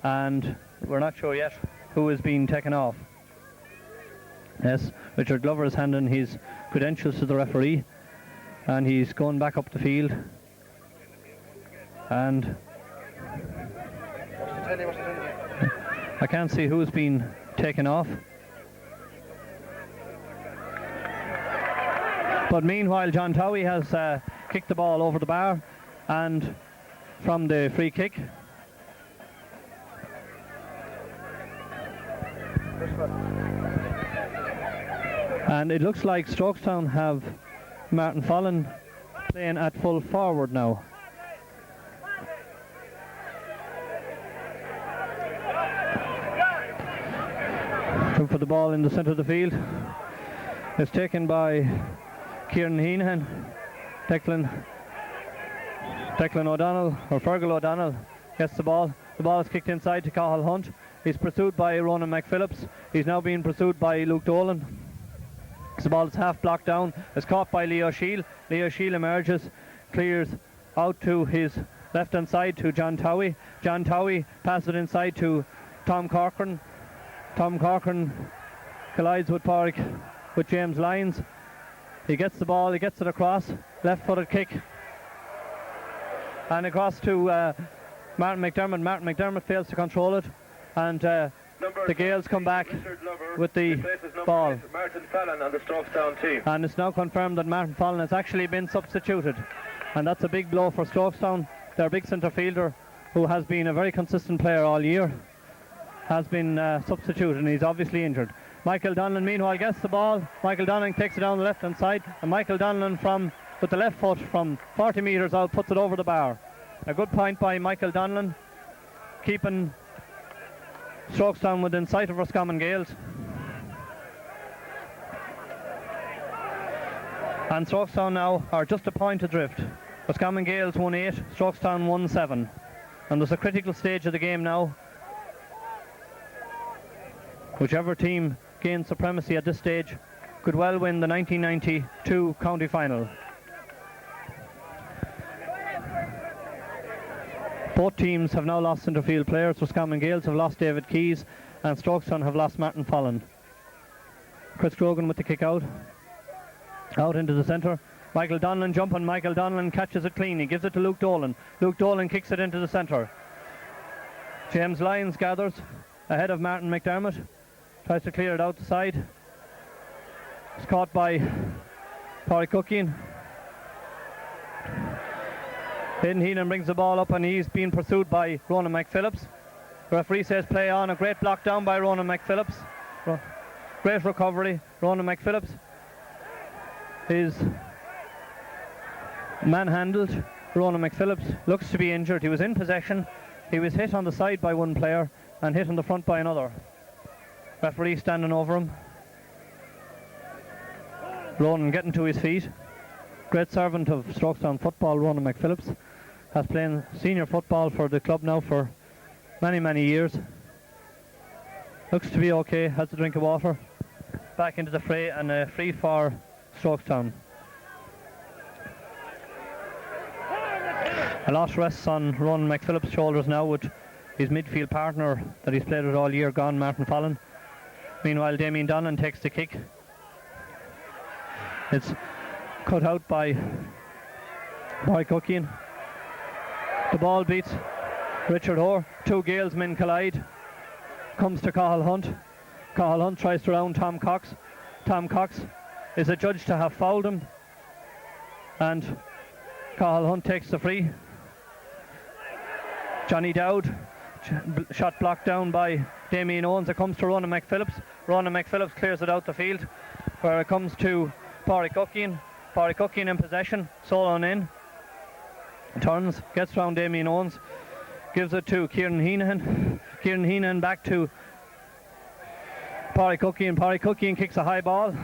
And we're not sure yet who is being taken off. Yes, Richard Glover is handing his credentials to the referee and he's going back up the field. And I can't see who's been taken off. But meanwhile, John Towie has kicked the ball over the bar and from the free kick. And it looks like Strokestown have Martin Fallon playing at full forward now. Looking for the ball in the centre of the field. It's taken by Kieran Heenan. Declan O'Donnell, or Fergal O'Donnell, gets the ball. The ball is kicked inside to Cathal Hunt. He's pursued by Ronan McPhillips. He's now being pursued by Luke Dolan. The ball is half blocked down. It's caught by Leo Shield. Leo Shield emerges, clears out to his left hand side to John Towie. John Towie passes it inside to Tom Corcoran. Tom Corcoran collides with James Lyons. He gets the ball, he gets it across, left footed kick. And across to Martin McDermott. Martin McDermott fails to control it. And the Gaels come back with the ball. Martin Fallon on the Strokestown team. And it's now confirmed that Martin Fallon has actually been substituted. And that's a big blow for Strokestown. Their big centre fielder, who has been a very consistent player all year, has been substituted and he's obviously injured. Michael Donlan meanwhile gets the ball. Michael Donlan takes it down the left hand side, and Michael Donlan with the left foot from 40 metres out puts it over the bar. A good point by Michael Donlan, keeping Strokestown within sight of Roscommon Gaels. And Strokestown now are just a point adrift. Roscommon Gaels won 8, Strokestown won 7. And there's a critical stage of the game now. Whichever team gains supremacy at this stage could well win the 1992 county final. Both teams have now lost centre-field players. Roscommon Gaels have lost David Keys and Strokestown have lost Martin Fallon. Chris Grogan with the kick out into the centre. Michael Donlan jumping. Michael Donlan catches it clean. He gives it to Luke Dolan. Luke Dolan kicks it into the centre. James Lyons gathers ahead of Martin McDermott. Tries to clear it out the side. It's caught by Pádraig Cookian. Aidan Heenan brings the ball up and he's being pursued by Ronan McPhillips. The referee says play on. A great block down by Ronan McPhillips. Great recovery. Ronan McPhillips is manhandled. Ronan McPhillips looks to be injured. He was in possession. He was hit on the side by one player and hit on the front by another. Referee standing over him. Ronan getting to his feet. Great servant of Strokestown football, Ronan McPhillips. Has played senior football for the club now for many years. Looks to be okay, has a drink of water. Back into the fray and a free for Strokestown. A lot rests on Ronan McPhillips' shoulders now with his midfield partner that he's played with all year gone, Martin Fallon. Meanwhile, Damien Donlan takes the kick. It's cut out by Cookian. The ball beats Richard Hoare. Two Gaels men collide. Comes to Cathal Hunt. Cathal Hunt tries to round Tom Cox. Tom Cox is adjudged to have fouled him. And Cathal Hunt takes the free. Johnny Dowd, shot blocked down by Damien Owens. It comes to Ronan McPhillips. Ronan McPhillips clears it out the field, where it comes to Pádraig Cookian. Pádraig Cookian in possession, Solon in. Turns, gets round Damien Owens, gives it to Kieran Heenan. Kieran Heenan back to Pádraig Cookie kicks a high ball.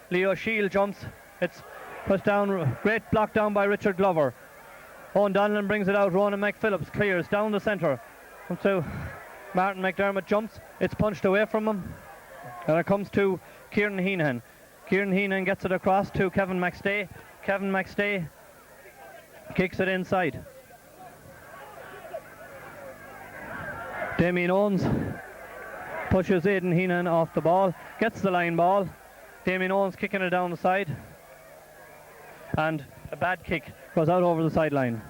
Leo Shield jumps. It's pushed down. Great block down by Richard Glover. Owen Donlan brings it out. Ronan McPhillips clears down the centre. Comes to Martin McDermott, jumps. It's punched away from him. And it comes to Kieran Heenan. Kieran Heenan gets it across to Kevin McStay. Kevin McStay kicks it inside. Damien Owens pushes Aidan Heenan off the ball, gets the line ball. Damien Owens kicking it down the side, and a bad kick goes out over the sideline.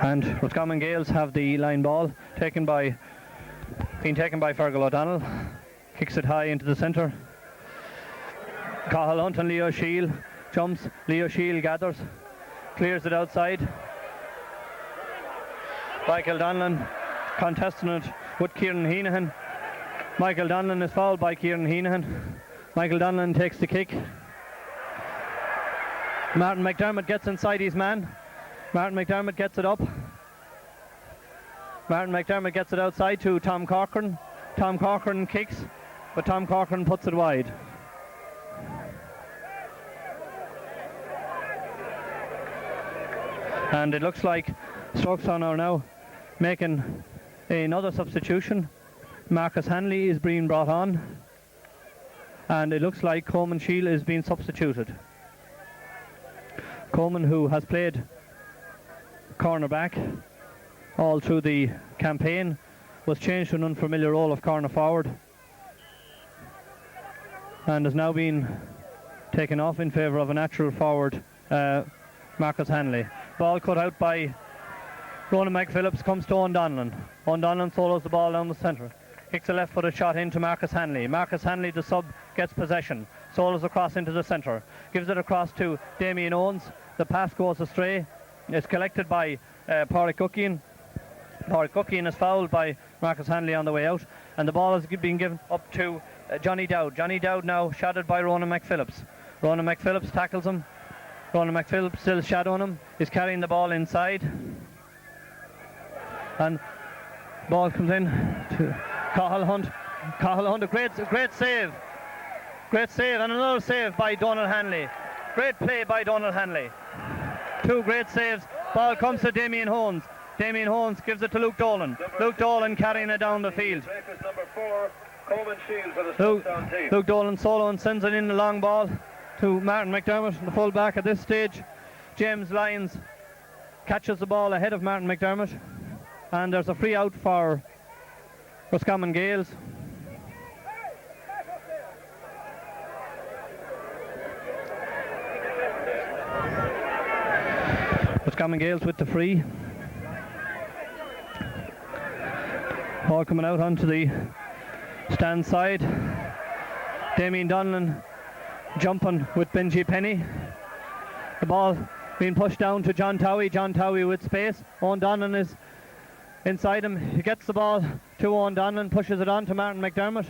And Roscommon Gaels have the line ball, taken by Fergal O'Donnell. Kicks it high into the centre. Cathal Hunt and Leo Shield jumps. Leo Shield gathers, clears it outside. Michael Donlan contesting it with Kieran Heenan. Michael Donlan is fouled by Kieran Heenan. Michael Donlan takes the kick. Martin McDermott gets inside his man. Martin McDermott gets it up. Martin McDermott gets it outside to Tom Corcoran. Tom Corcoran kicks, but Tom Corcoran puts it wide. And it looks like Strokestown are now making another substitution. Marcus Hanley is being brought on, and it looks like Coleman Shield is being substituted. Coleman, who has played cornerback all through the campaign, was changed to an unfamiliar role of corner forward and has now been taken off in favour of a natural forward, Marcus Hanley. Ball cut out by Ronan McPhillips, comes to Owen Donlan. Owen Donlan solos the ball down the centre. Kicks a left-footed shot into Marcus Hanley. Marcus Hanley, the sub, gets possession. Solos across into the centre. Gives it across to Damien Owens. The pass goes astray. It's collected by Pádraig Cookie. Pádraig Cookie is fouled by Marcus Hanley on the way out. And the ball is being given up to Johnny Dowd. Johnny Dowd now shadowed by Ronan McPhillips. Ronan McPhillips tackles him. Ronan McPhillips still shadowing him. He's carrying the ball inside. And ball comes in to Cathal Hunt. Cathal Hunt, a great save. Great save, and another save by Donald Hanley. Great play by Donald Hanley. Two great saves. Ball comes to Damien Holmes. Damien Holmes gives it to Luke Dolan. Luke Dolan carrying it down the field. Number 4, Coleman Shield for the Strokestown team. Luke Dolan solo and sends it in the long ball to Martin McDermott, the full back at this stage. James Lyons catches the ball ahead of Martin McDermott, and there's a free out for Roscommon Gaels. Roscommon Gaels with the free. Ball coming out onto the stand side. Damien Donlan jumping with Benji Penny. The ball being pushed down to John Towie. John Towie with space. Owen Donlan is inside him. He gets the ball to Owen Donlan, pushes it on to Martin McDermott.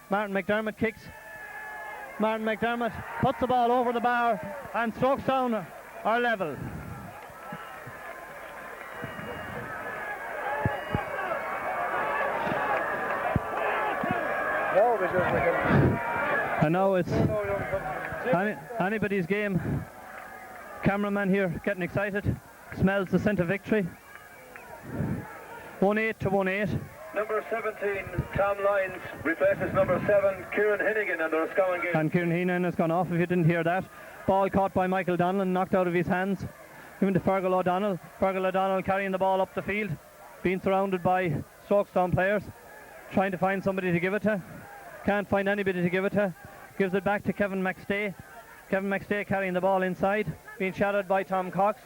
Martin McDermott kicks. Martin McDermott puts the ball over the bar, and Strokestown are level. And now it's anybody's game. Cameraman here getting excited. Smells the scent of victory. 1-8 to 1-8. Number 17, Tom Lyons, replaces number 7, Kieran Hennigan, and the Roscommon Gaels. And Kieran Heenan has gone off, if you didn't hear that. Ball caught by Michael Donlan, knocked out of his hands. Given to Fergal O'Donnell. Fergal O'Donnell carrying the ball up the field, being surrounded by Strokestown players, trying to find somebody to give it to. Can't find anybody to give it to. Gives it back to Kevin McStay. Kevin McStay carrying the ball inside, being shadowed by Tom Cox.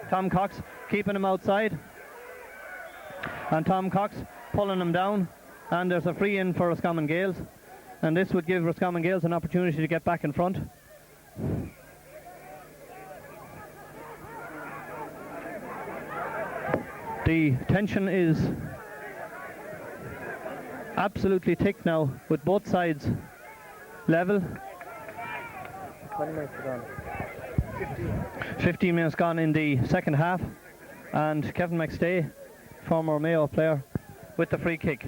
Tom Cox keeping him outside, and Tom Cox pulling him down, and there's a free in for Roscommon Gaels, and this would give Roscommon Gaels an opportunity to get back in front. The tension is absolutely thick now, with both sides level. 20 minutes to go. 15 minutes gone in the second half, and Kevin McStay, former Mayo player, with the free kick.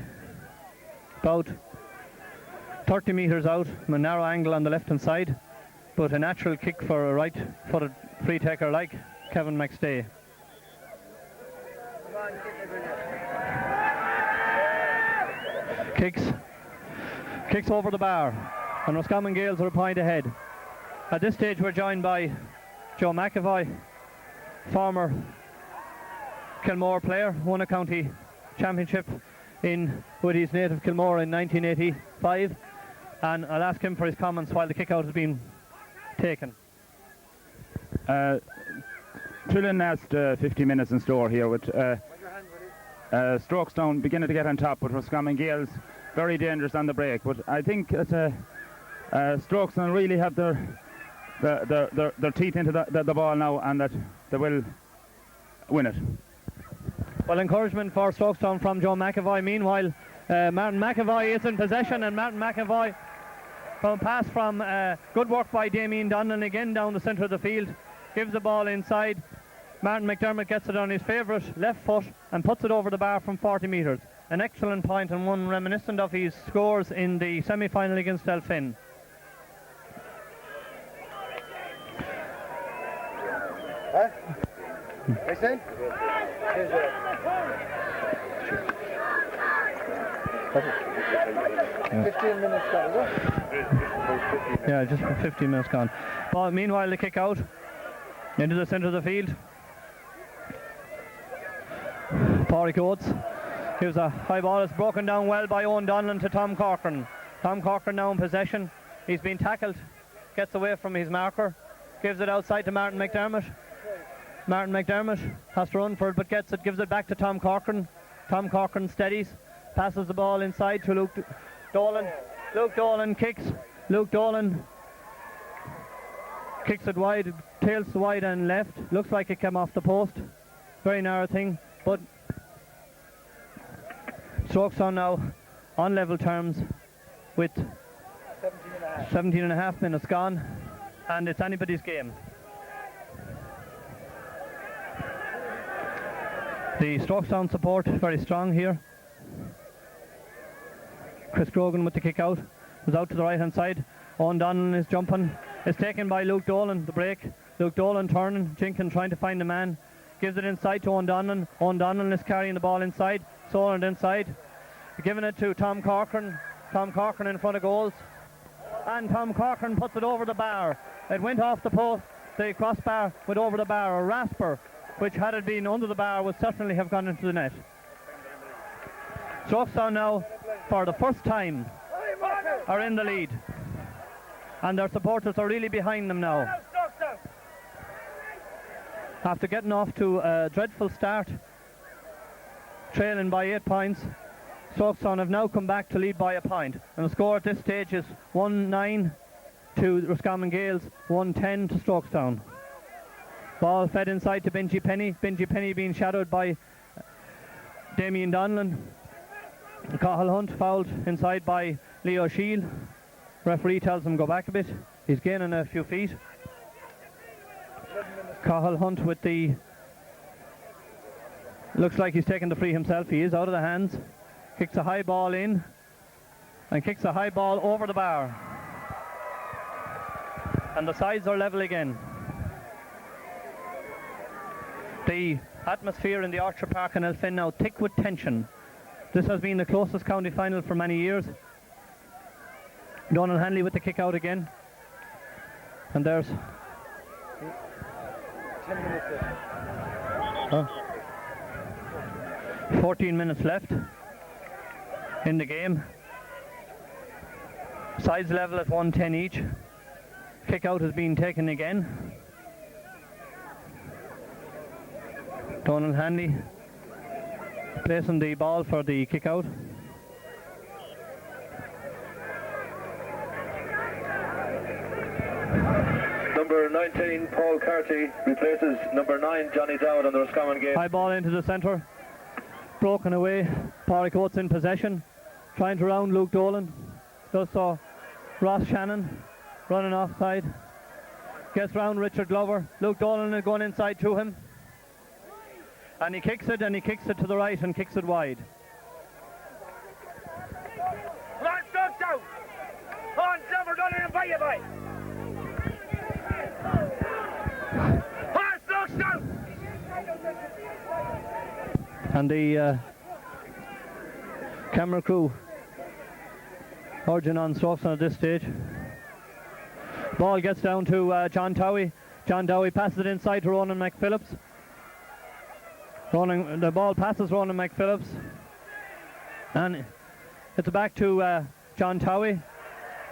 About 30 metres out, a narrow angle on the left hand side, but a natural kick for a right-footed free taker like Kevin McStay. Kicks over the bar, and Roscommon Gaels are a point ahead. At this stage we're joined by Joe McAvoy, former Kilmore player, won a county championship with his native Kilmore in 1985, and I'll ask him for his comments while the kick out has been taken. Trillion last 50 minutes in store here with Strokestown beginning to get on top, but Roscommon Gaels very dangerous on the break. But I think Strokestown really have their teeth into the ball now, and that they will win it. Well, encouragement for Strokestown from Joe McAvoy. Meanwhile, Martin McAvoy is in possession, and Martin McAvoy from pass from good work by Damien Donlan again down the centre of the field, gives the ball inside. Martin McDermott gets it on his favourite left foot and puts it over the bar from 40 metres. An excellent point, and one reminiscent of his scores in the semi-final against Elphin. Huh? Listen. 15 minutes gone, is it? Yeah, just 15 minutes gone. Ball, meanwhile, the kick out into the centre of the field. Pádraig Oates gives a high ball. It's broken down well by Owen Donlan to Tom Corcoran. Tom Corcoran now in possession. He's been tackled, gets away from his marker, gives it outside to Martin McDermott. Martin McDermott has to run for it, but gets it, gives it back to Tom Corcoran. Tom Corcoran steadies, passes the ball inside to Luke Dolan. Luke Dolan kicks. Luke Dolan kicks it wide, tails wide and left. Looks like it came off the post. Very narrow thing, but Strokestown now on level terms with 17 and a half minutes gone, and it's anybody's game. The Strokestown support very strong here. Chris Grogan with the kick out. Is out to the right hand side. Owen Donlan is jumping. It's taken by Luke Dolan, the break. Luke Dolan turning. Jenkins trying to find the man. Gives it inside to Owen Donlan. Owen Donlan is carrying the ball inside. Soland inside. Giving it to Tom Corcoran. Tom Corcoran in front of goals. And Tom Corcoran puts it over the bar. It went off the post. The crossbar went over the bar. A rasper, which had it been under the bar, would certainly have gone into the net. Strokestown now, for the first time, are in the lead. And their supporters are really behind them now. After getting off to a dreadful start, trailing by 8 points, Strokestown have now come back to lead by a point. And the score at this stage is 1-9 to Roscommon Gaels, 1-10 to Strokestown. Ball fed inside to Benji Penny. Benji Penny being shadowed by Damien Donlan. Cahill Hunt fouled inside by Leo Shield. Referee tells him go back a bit. He's gaining a few feet. Cahill Hunt with the... Looks like he's taking the free himself. He is out of the hands. Kicks a high ball in. And kicks a high ball over the bar. And the sides are level again. The atmosphere in the Orchard Park in Elphin now thick with tension. This has been the closest county final for many years. Donald Hanley with the kick out again. And there's 10 minutes left. 14 minutes left in the game. Sides level at 110 each. Kick out has been taken again. Donald Hanley placing the ball for the kick out. Number 19, Paul Carty, replaces number 9, Johnny Dowd on the Roscommon game. High ball into the centre. Broken away. Pádraig Oates in possession. Trying to round Luke Dolan. Just saw Ross Shannon running offside. gets round Richard Glover. Luke Dolan is going inside to him. And he kicks it to the right and kicks it wide. Come on, Strokestown! Come on, Glover, don't let him buy you, boy! Come on, Strokestown! And the camera crew urging on Strokestown at this stage. Ball gets down to John Dowie. John Dowie passes it inside to Ronan McPhillips. The ball passes Ronan McPhillips. And it's back to John Dowie.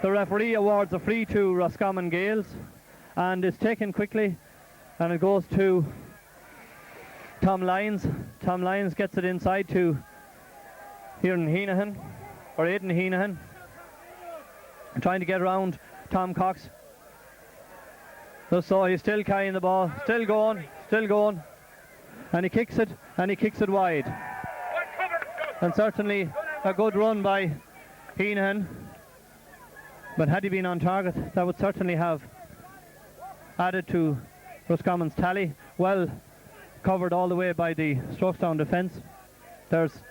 The referee awards a free to Roscommon Gaels. And it's taken quickly. And it goes to Tom Lyons. Tom Lyons gets it inside to Aidan Heenahan. Trying to get around Tom Cox. So he's still carrying the ball, still going. And he kicks it wide. And certainly a good run by Heenahan. But had he been on target, that would certainly have added to Roscommon's tally. Well covered all the way by the Strokestown defence. There's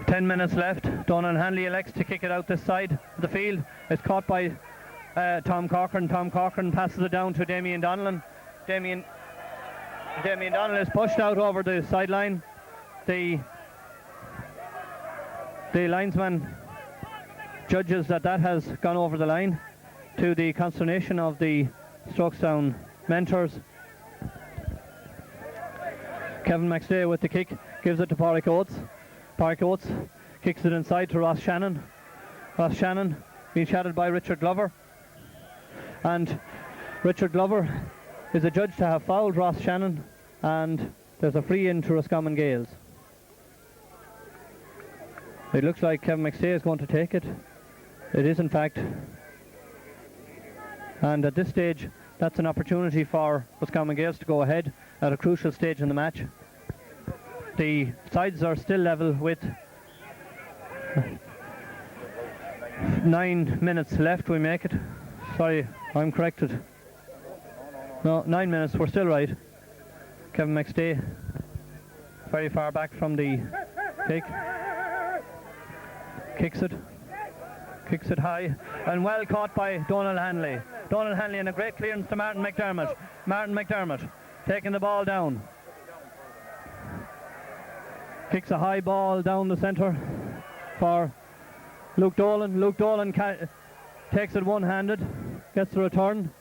10 minutes left. Donald Hanley elects to kick it out this side of the field. It's caught by Tom Corcoran. Tom Corcoran passes it down to Damien Donnellan. Damien Donnellan is pushed out over the sideline. The linesman judges that has gone over the line, to the consternation of the Strokestown mentors. Kevin McStay with the kick, gives it to Pádraig Oates. Pádraig Oates kicks it inside to Ross Shannon. Ross Shannon being shadowed by Richard Glover. And Richard Glover is adjudged to have fouled Ross Shannon, and there's a free in to Roscommon Gaels. It looks like Kevin McStay is going to take it. It is in fact. And at this stage, that's an opportunity for Roscommon Gaels to go ahead at a crucial stage in the match. The sides are still level with 9 minutes left. We make it. Sorry, I'm corrected. No, 9 minutes, we're still right. Kevin McStay very far back from the kick. Kicks it high, and well caught by Donald Hanley. Donald Hanley, and a great clearance to Martin McDermott. Martin McDermott taking the ball down. Kicks a high ball down the centre for Luke Dolan. Luke Dolan takes it one-handed, gets the return.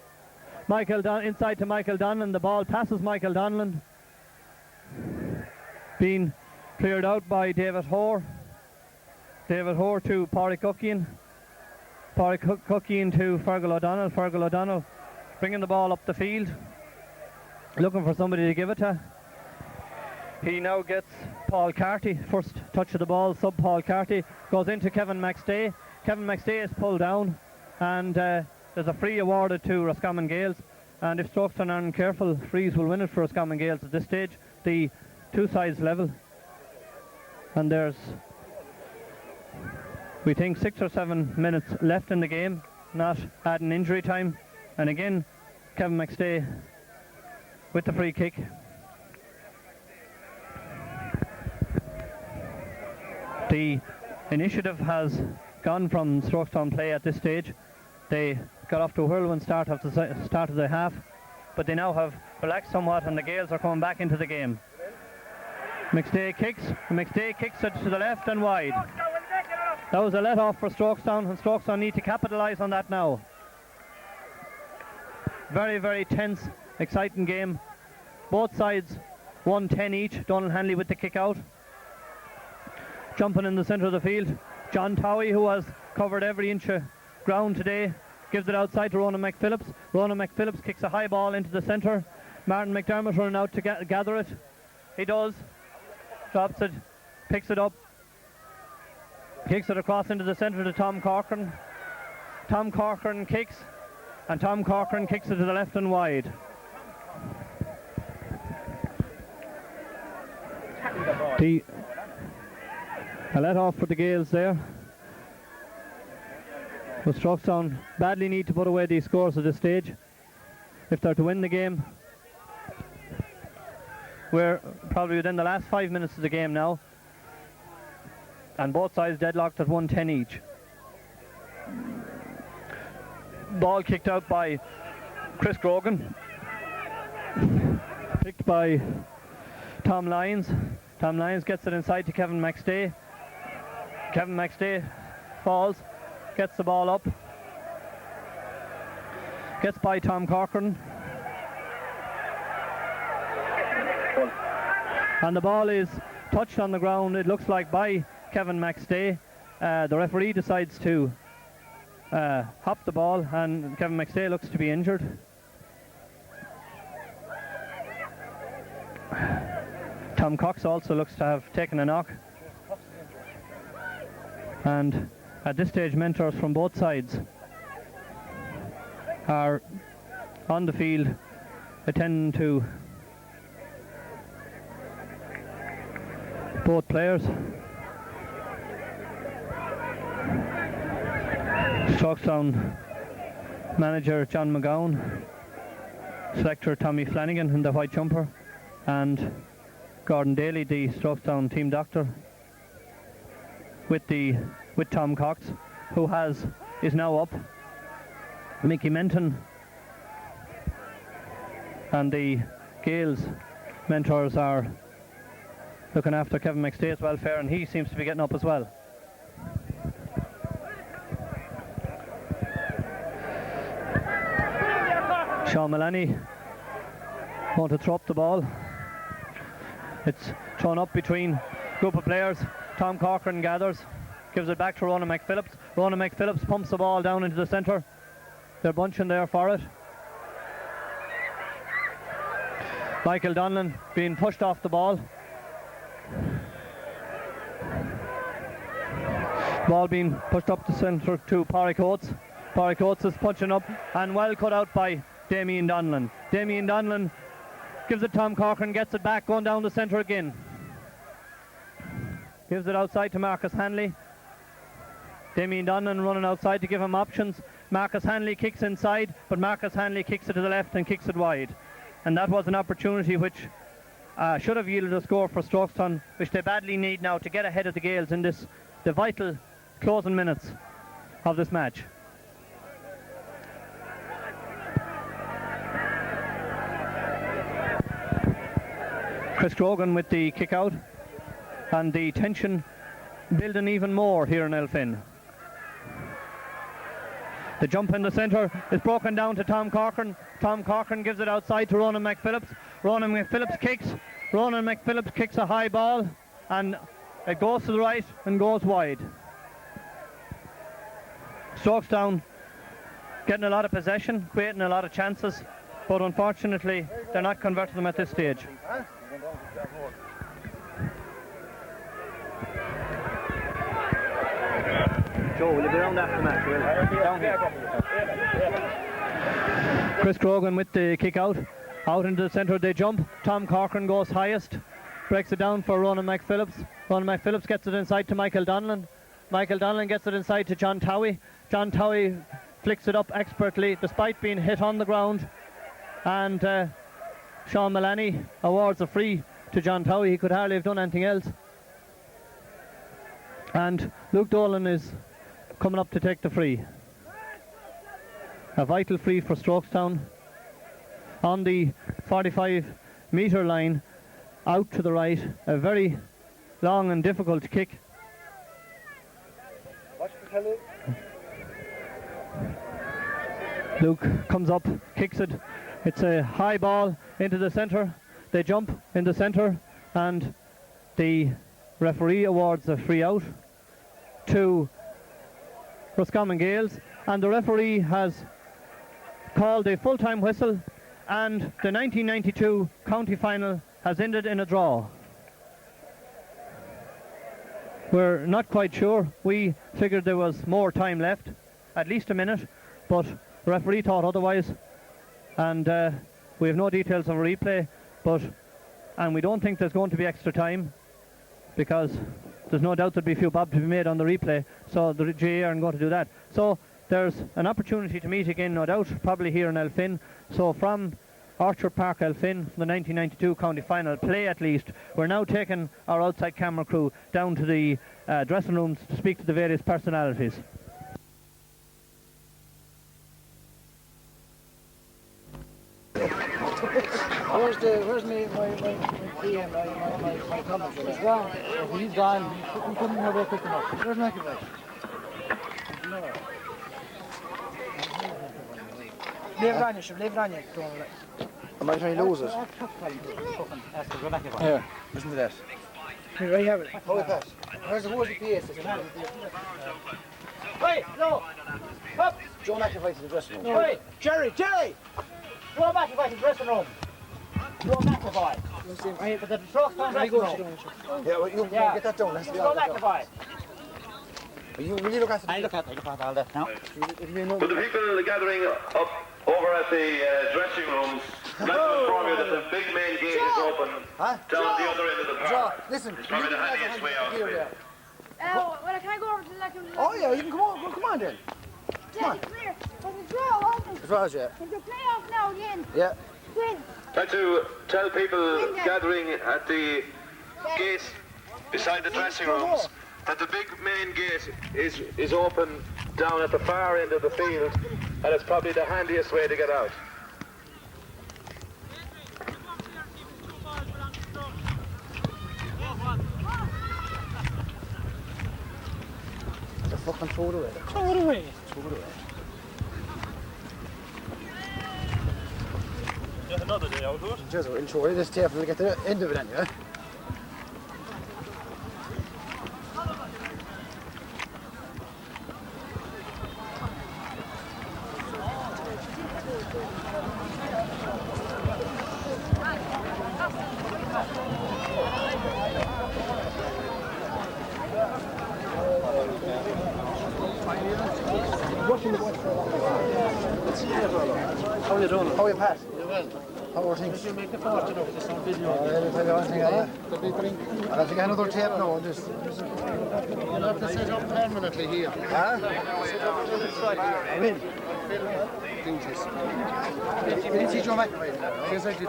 Inside to Michael Donlan. The ball passes Michael Donlan. Being cleared out by David Hoare. David Hoare to Pádraig Cookian. Pádraig Cookian to Fergal O'Donnell. Fergal O'Donnell bringing the ball up the field, looking for somebody to give it to. He now gets Paul Carty. First touch of the ball, Paul Carty goes into Kevin McStay. Kevin McStay is pulled down, and there's a free awarded to Roscommon Gaels. And if Strokestown aren't careful, frees will win it for Roscommon Gaels at this stage. The two sides level, and there's, we think, 6 or 7 minutes left in the game, not adding injury time. And again, Kevin McStay with the free kick. The initiative has gone from Strokestown play at this stage. They got off to a whirlwind start of the half, but they now have relaxed somewhat, and the Gaels are coming back into the game. McStay kicks it to the left and wide. That was a let off for Strokestown, and Strokestown need to capitalise on that now. Very, very tense, exciting game. Both sides 1-10 each. Donald Hanley with the kick out. Jumping in the centre of the field, John Towie, who has covered every inch of ground today, gives it outside to Ronan McPhillips. Ronan McPhillips kicks a high ball into the centre. Martin McDermott running out to gather it. He does. Drops it, picks it up, kicks it across into the centre to Tom Corcoran. Tom Corcoran kicks, and Tom Corcoran kicks it to the left and wide. A let off for the Gaels there. But Strokestown badly need to put away these scores at this stage if they're to win the game. We're probably within the last 5 minutes of the game now, and both sides deadlocked at 110 each. Ball kicked out by Chris Grogan, picked by Tom Lyons. Tom Lyons gets it inside to Kevin McStay. Kevin McStay falls, gets the ball up, gets by Tom Corcoran, and the ball is touched on the ground, it looks like, by Kevin McStay. The referee decides to hop the ball, and Kevin McStay looks to be injured. Tom Cox also looks to have taken a knock. And at this stage, mentors from both sides are on the field attending to both players. Strokestown manager John McGowan, selector Tommy Flanagan in the white jumper, and Gordon Daly, the Strokestown team doctor, with Tom Cox, who is now up. Mickey Menton and the Gaels mentors are looking after Kevin McStay's welfare, and he seems to be getting up as well. Sean Mullaney want to throw up the ball. It's thrown up between a group of players. Tom Corcoran gathers, gives it back to Ronan McPhillips. Ronan McPhillips pumps the ball down into the centre. They're bunching there for it. Michael Donlan being pushed off the ball. Ball being pushed up the centre to Pádraig Oates. Pádraig Oates is punching up, and well cut out by Damien Donlan. Damien Donlan gives it Tom Corcoran, gets it back, going down the centre again. Gives it outside to Marcus Hanley. Damien Donlan running outside to give him options. Marcus Hanley kicks inside, but Marcus Hanley kicks it to the left and kicks it wide. And that was an opportunity which should have yielded a score for Strokestown, which they badly need now to get ahead of the Gaels in the vital closing minutes of this match. Chris Grogan with the kick out, and the tension building even more here in Elphin. The jump in the centre is broken down to Tom Corcoran. Tom Corcoran gives it outside to Ronan McPhillips. Ronan McPhillips kicks. Ronan McPhillips kicks a high ball, and it goes to the right and goes wide. Strokestown getting a lot of possession, creating a lot of chances, but unfortunately they're not converting them at this stage. Joe, will you be around after the match? Down here. Chris Grogan with the kick out into the centre. They jump. Tom Corcoran goes highest, breaks it down for Ronan McPhillips. Ronan McPhillips gets it inside to Michael Donlan. Michael Donlan gets it inside to John Towie. John Towie flicks it up expertly despite being hit on the ground, and Sean Mullaney awards a free to John Towie. He could hardly have done anything else. And Luke Dolan is coming up to take the free. A vital free for Strokestown on the 45-metre line, out to the right. A very long and difficult kick. Luke comes up, kicks it. It's a high ball into the centre. They jump in the centre, and the referee awards a free out to Roscommon Gaels, and the referee has called a full-time whistle, and the 1992 county final has ended in a draw. We're not quite sure. We figured there was more time left, at least a minute, but the referee thought otherwise, and we have no details of a replay, and we don't think there's going to be extra time, because there's no doubt there'll be a few bobs to be made on the replay, so the GA aren't going to do that. So there's an opportunity to meet again, no doubt, probably here in Elphin. So from Orchard Park, Elphin, from the 1992 county final play at least, we're now taking our outside camera crew down to the dressing rooms to speak to the various personalities. Where's my commentary? He's gone. He's gone. He couldn't have it quick enough. Where's McAvoy? Leave it on you. Am I trying to lose it? Here, listen to that. Here, I have it. Hold it fast. Where's the PS? Hey, no! Up! Joe McAvoy to the dressing room. Hey, Jerry! Go McAvoy to the dressing room. Go McAvoy. To the Strokestown dressing room. Yeah, well, you get that done. Go McAvoy. You really look after the... I look at all that now. But the people gathering up over at the dressing rooms, let them inform you that the big main gate is open down the other end of the park. Listen, It's probably the handiest way out of it. Well, can I go over to the like? Oh yeah, you can come on. Well, come on then. Daddy, come here. There's a draw, wasn't it? As well as yeah. There's a playoff now again. Yeah. Win. Try to tell people gathering at the gate beside the dressing rooms that the big main gate is open down at the far end of the field, and it's probably the handiest way to get out. The fucking throw it away. Throw it away. Just another day out, would Just enjoy this tape and get to the end of it anyway. How are you doing? How are you, Pat? Well, How are things? you make the fortune of this on video. I'll tell you one thing, I'll have to get another tape now. Just... You'll have to set up permanently here. Huh? I'm in. You didn't see Joe McAvoy? Yes, I did.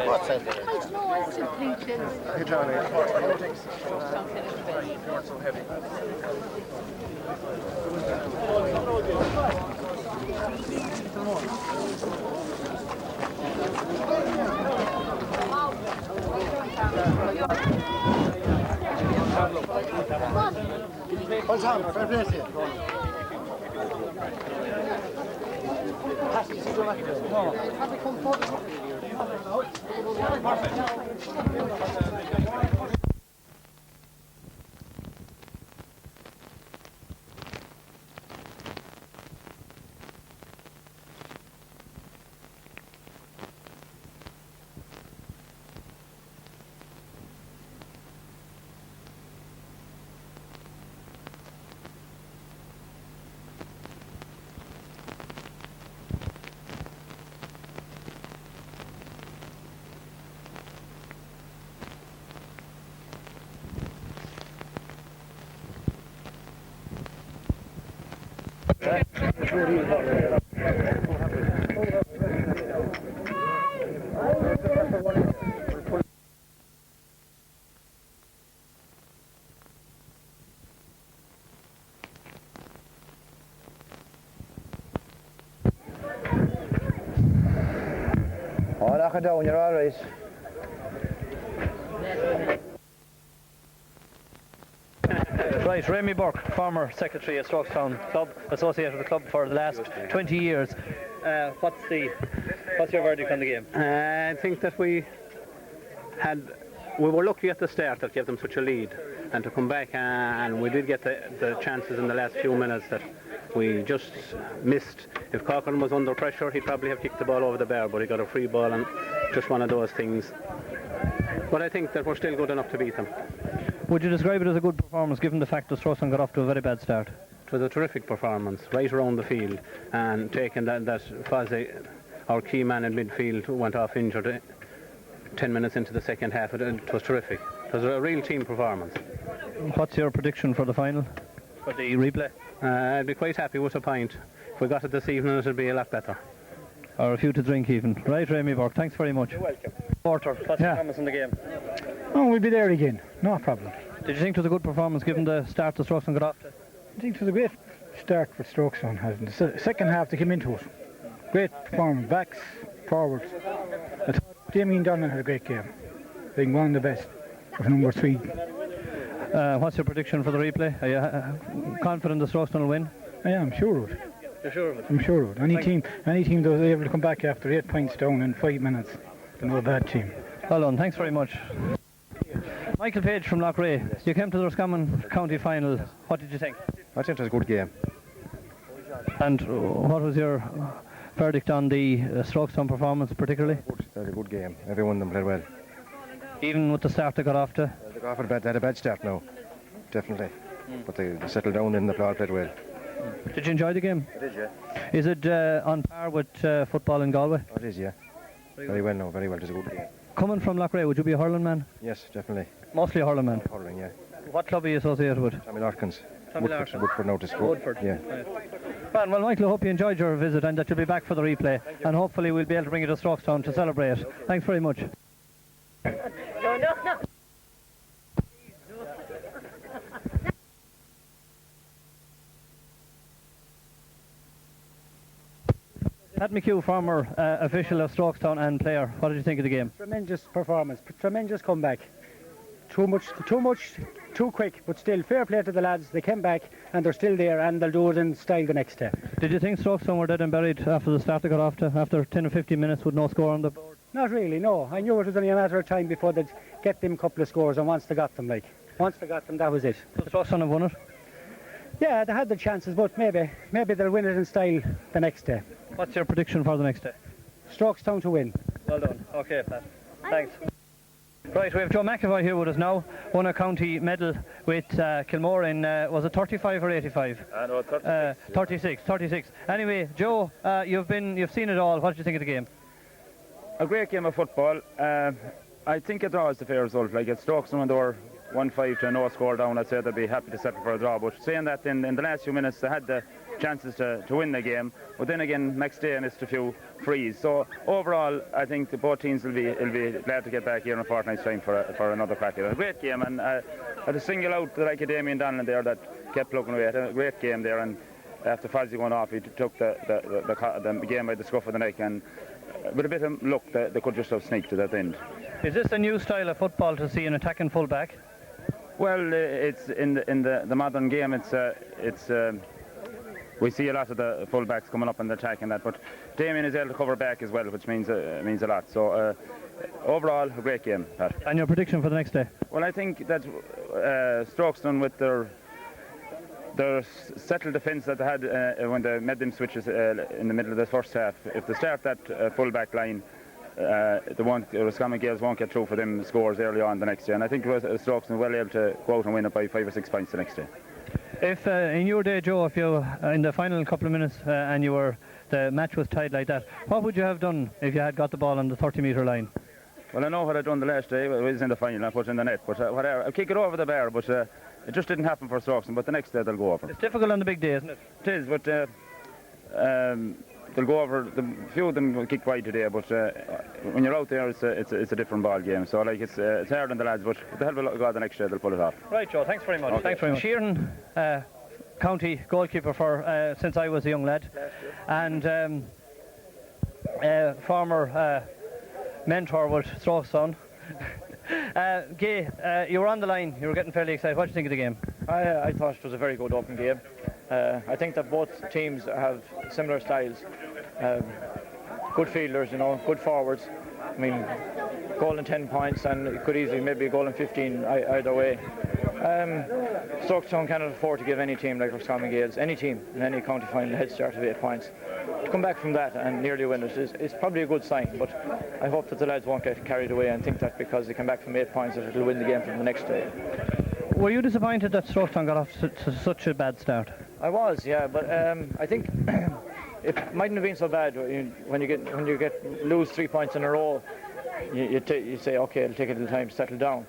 What's that? Hey, Johnny. What's on? Fair play to you. No. Have we come forward? Oh, knock it down, you're all right. Right, Rémi Burke, former secretary at Strokestown Club, associated with the club for the last 20 years. What's your verdict on the game? I think that we were lucky at the start that gave them such a lead, and to come back and we did get the chances in the last few minutes that we just missed. If Corcoran was under pressure, he'd probably have kicked the ball over the bar, but he got a free ball, and just one of those things. But I think that we're still good enough to beat them. Would you describe it as a good performance given the fact that Strokestown got off to a very bad start? It was a terrific performance right around the field, and taking that Fozzie, our key man in midfield, went off injured 10 minutes into the second half. It was terrific. It was a real team performance. What's your prediction for the final, for the replay? I'd be quite happy with a point. If we got it this evening, it'd be a lot better. Or a few to drink even. Right, Rémi Burke, thanks very much. You're welcome. Porter, what's your comments on the game? Oh, we'll be there again. No problem. Did you think it was a good performance given the start the Strokestown got off to? I think it was a great start for Strokestown. The second half they came into it. Great performance, backs, forwards. I thought Damien Donlan had a great game. Being one of the best of number 3. What's your prediction for the replay? Are you confident the Strokestown will win? I am sure of it. You're sure of it? I'm sure of it. Any team that was able to come back after 8 points down in 5 minutes, they're not a bad team. Well done, thanks very much. Michael Page from Loughrea, you came to the Roscommon County Final. What did you think? I think it was a good game. And what was your verdict on the Strokestown performance particularly? It was a good game. Everyone of them played well. Even with the start they got off to? They got off they had a bad start now, definitely. But they settled down and they all played well. Did you enjoy the game? I did, yeah. Is it on par with football in Galway? Oh, it is, yeah. Very well now, very well. It was a good game. Coming from Loughrea, would you be a hurling man? Yes, definitely. Mostly a hurling man? Hurling, yeah. What club are you associated with? Tommy Larkins. Woodford notice. Woodford. Yeah. Well, Michael, I hope you enjoyed your visit and that you'll be back for the replay. And hopefully we'll be able to bring you to Strokestown to celebrate. Thanks very much. No. Pat McHugh, former official of Strokestown and player. What did you think of the game? Tremendous performance, tremendous comeback. Too much, too quick, but still fair play to the lads. They came back and they're still there and they'll do it in style the next day. Did you think Strokestown were dead and buried after the start they got off to, after 10 or 15 minutes with no score on the board? Not really, no. I knew it was only a matter of time before they'd get them a couple of scores, and once they got them, that was it. So Strokestown have won it? Yeah, they had the chances, but maybe they'll win it in style the next day. What's your prediction for the next day? Strokestown to win. Well done. Okay, Pat. Thanks. Right, we have Joe McAvoy here with us now. Won a county medal with Kilmore in, was it 35 or 85? No, 36. 36. Anyway, Joe, you've seen it all. What did you think of the game? A great game of football. I think a draw is the fair result. Like at Strokestown when they were 1-5 to no score down, I'd say they'd be happy to settle for a draw. But saying that, in the last few minutes they had the chances to win the game. But then again, next day missed a few frees. So overall, I think both teams will be glad to get back here in a fortnight's time for another crack. A great game, and I had to single out the like of Damien Donlan there that kept plugging away. Had a great game there, and after Fozzie going off, he took the game by the scruff of the neck, and with a bit of luck, they could just have sneaked it at the end. Is this a new style of football to see an attacking full-back? Well, it's in the modern game. It's we see a lot of the full-backs coming up in the attack and that, but Damien is able to cover back as well, which means a lot. So overall, a great game, Pat. And your prediction for the next day? Well, I think that Strokestown with their settled defence that they had when they made them switches in the middle of the first half. If they start that full-back line, the Roscommon Gaels won't get through for them scores early on the next day. And I think Strokestown are well able to go out and win it by 5 or 6 points the next day. If in your day, Joe, if you in the final couple of minutes and the match was tied like that, what would you have done if you had got the ball on the 30-metre line? Well, I know what I'd done the last day. It was in the final. I put it in the net, but whatever. I'll kick it over the bar, but it just didn't happen for Strokestown. But the next day they'll go over. It's difficult on the big day, isn't it? It is, but they'll go over. The few of them will kick wide today, but when you're out there, it's a different ball game. So like it's hard on the lads, but with the help of God, the next day they'll pull it off. Right, Joe. Thanks very much. Okay. Thanks very much. Sheeran, county goalkeeper for since I was a young lad, and former mentor with Strokestown. Gay, you were on the line. You were getting fairly excited. What did you think of the game? I thought it was a very good open game. I think that both teams have similar styles. Good fielders, good forwards. I mean, goal in 10 points, and it could easily maybe a goal in 15 either way. Strokestown cannot afford to give any team like Roscommon Gaels, any team in any county final, a head start of 8 points. To come back from that and nearly win it is probably a good sign, but I hope that the lads won't get carried away and think that because they come back from 8 points that it'll win the game from the next day. Were you disappointed that Strokestown got off to such a bad start? I was, yeah, but I think it mightn't have been so bad when you lose 3 points in a row. You say, okay, it'll take a little time to settle down.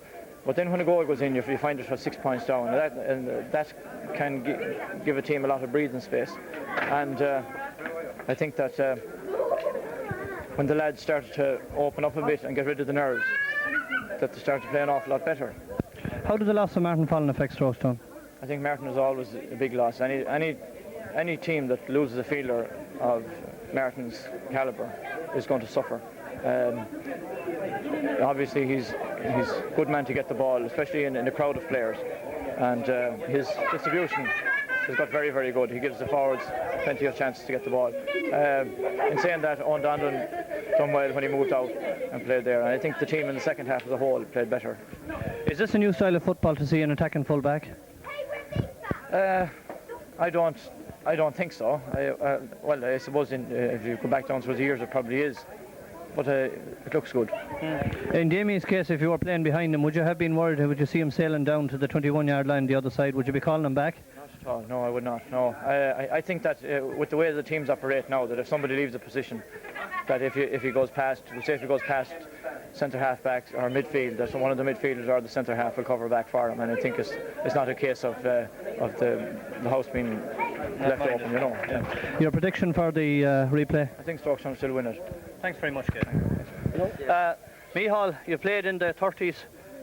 But then when a goal goes in, you find yourself 6 points down, and that can give a team a lot of breathing space. And I think that when the lads started to open up a bit and get rid of the nerves, that they started to play an awful lot better. How did the loss of Martin Fallon affect Strokestown? I think Martin is always a big loss. Any team that loses a fielder of Martin's calibre is going to suffer. Obviously, he's a good man to get the ball, especially in a crowd of players, and his distribution has got very, very good. He gives the forwards plenty of chances to get the ball. In saying that, Owen Donlan done well when he moved out and played there, and I think the team in the second half as a whole played better. Is this a new style of football to see an attacking full-back? I don't think so. Well, I suppose if you go back down through the years, it probably is. But it looks good. In Jamie's case, if you were playing behind him, would you have been worried? Would you see him sailing down to the 21-yard line the other side? Would you be calling him back? Not at all. No, I would not. No, I think that with the way the teams operate now, that if somebody leaves a position, that if he goes past, say if he goes past centre half backs or midfield, that one of the midfielders or the centre half will cover back for him. And I think it's not a case of the house being left open, you know. Yeah. Your prediction for the replay? I think Strokestown will still win it. Thanks very much, Kate. Micheál, you played in the 30s,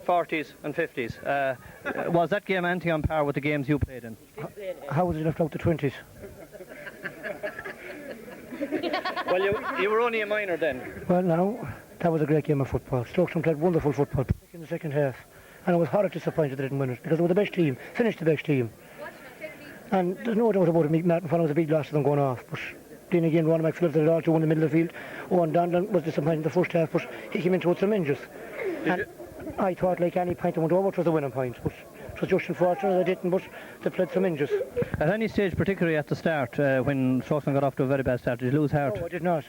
40s and 50s. Was that game anything on par with the games you played in? How was it left out the 20s? Well, you were only a minor then. Well, no, that was a great game of football. Strokestown played wonderful football in the second half. And I was horribly disappointed they didn't win it, because they were the best team, finished the best team. And there's no doubt about it, Martin Fallon was a big loss to them going off. But then again, Ronald McPhillips did it all to win the middle of the field. Owen Donlan was disappointed in the first half, but he came into it tremendous. And I thought, like any point that went over, it was a winning point. But it was just unfortunate they didn't, but they played tremendous. At any stage, particularly at the start, when Strokestown got off to a very bad start, did you lose heart? No, I did not.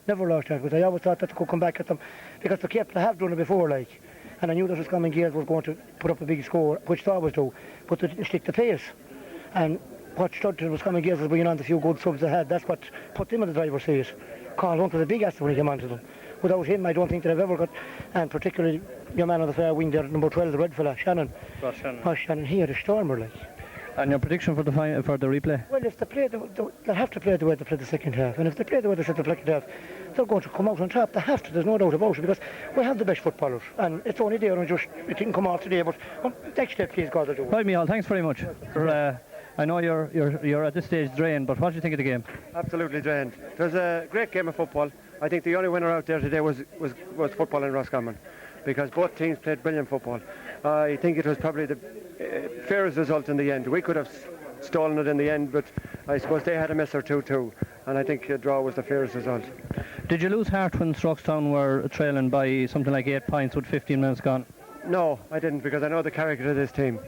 Never lost heart, because I always thought that they could come back at them, because they have done it before, like. And I knew that Roscommon Gaels was going to put up a big score, which they always do, but they didn't stick the pace. And what stood to Roscommon Gaels was bringing on the few good subs they had. That's what put them in the driver's seat. Carl Hunt was a big asset when he came onto them. Without him, I don't think they've ever got, and particularly your man on the far wing there, number 12, the red fella, Shannon. Shannon, he had a stormer, like. And your prediction for the replay? Well, if they play, they'll have to play the way they played the second half. And if they play the way they said the second half, they're going to come out on top. They have to, there's no doubt about it, because we have the best footballers. And it's only there, and just, it didn't come off today, but next day, please, God, they'll do it. Right, Micheál, thanks very much. I know you're at this stage drained, but what do you think of the game? Absolutely drained. It was a great game of football. I think the only winner out there today was football in Roscommon, because both teams played brilliant football. I think it was probably the fairest result in the end. We could have stolen it in the end, but I suppose they had a miss or two too, and I think a draw was the fairest result. Did you lose heart when Strokestown were trailing by something like 8 points with 15 minutes gone? No, I didn't, because I know the character of this team.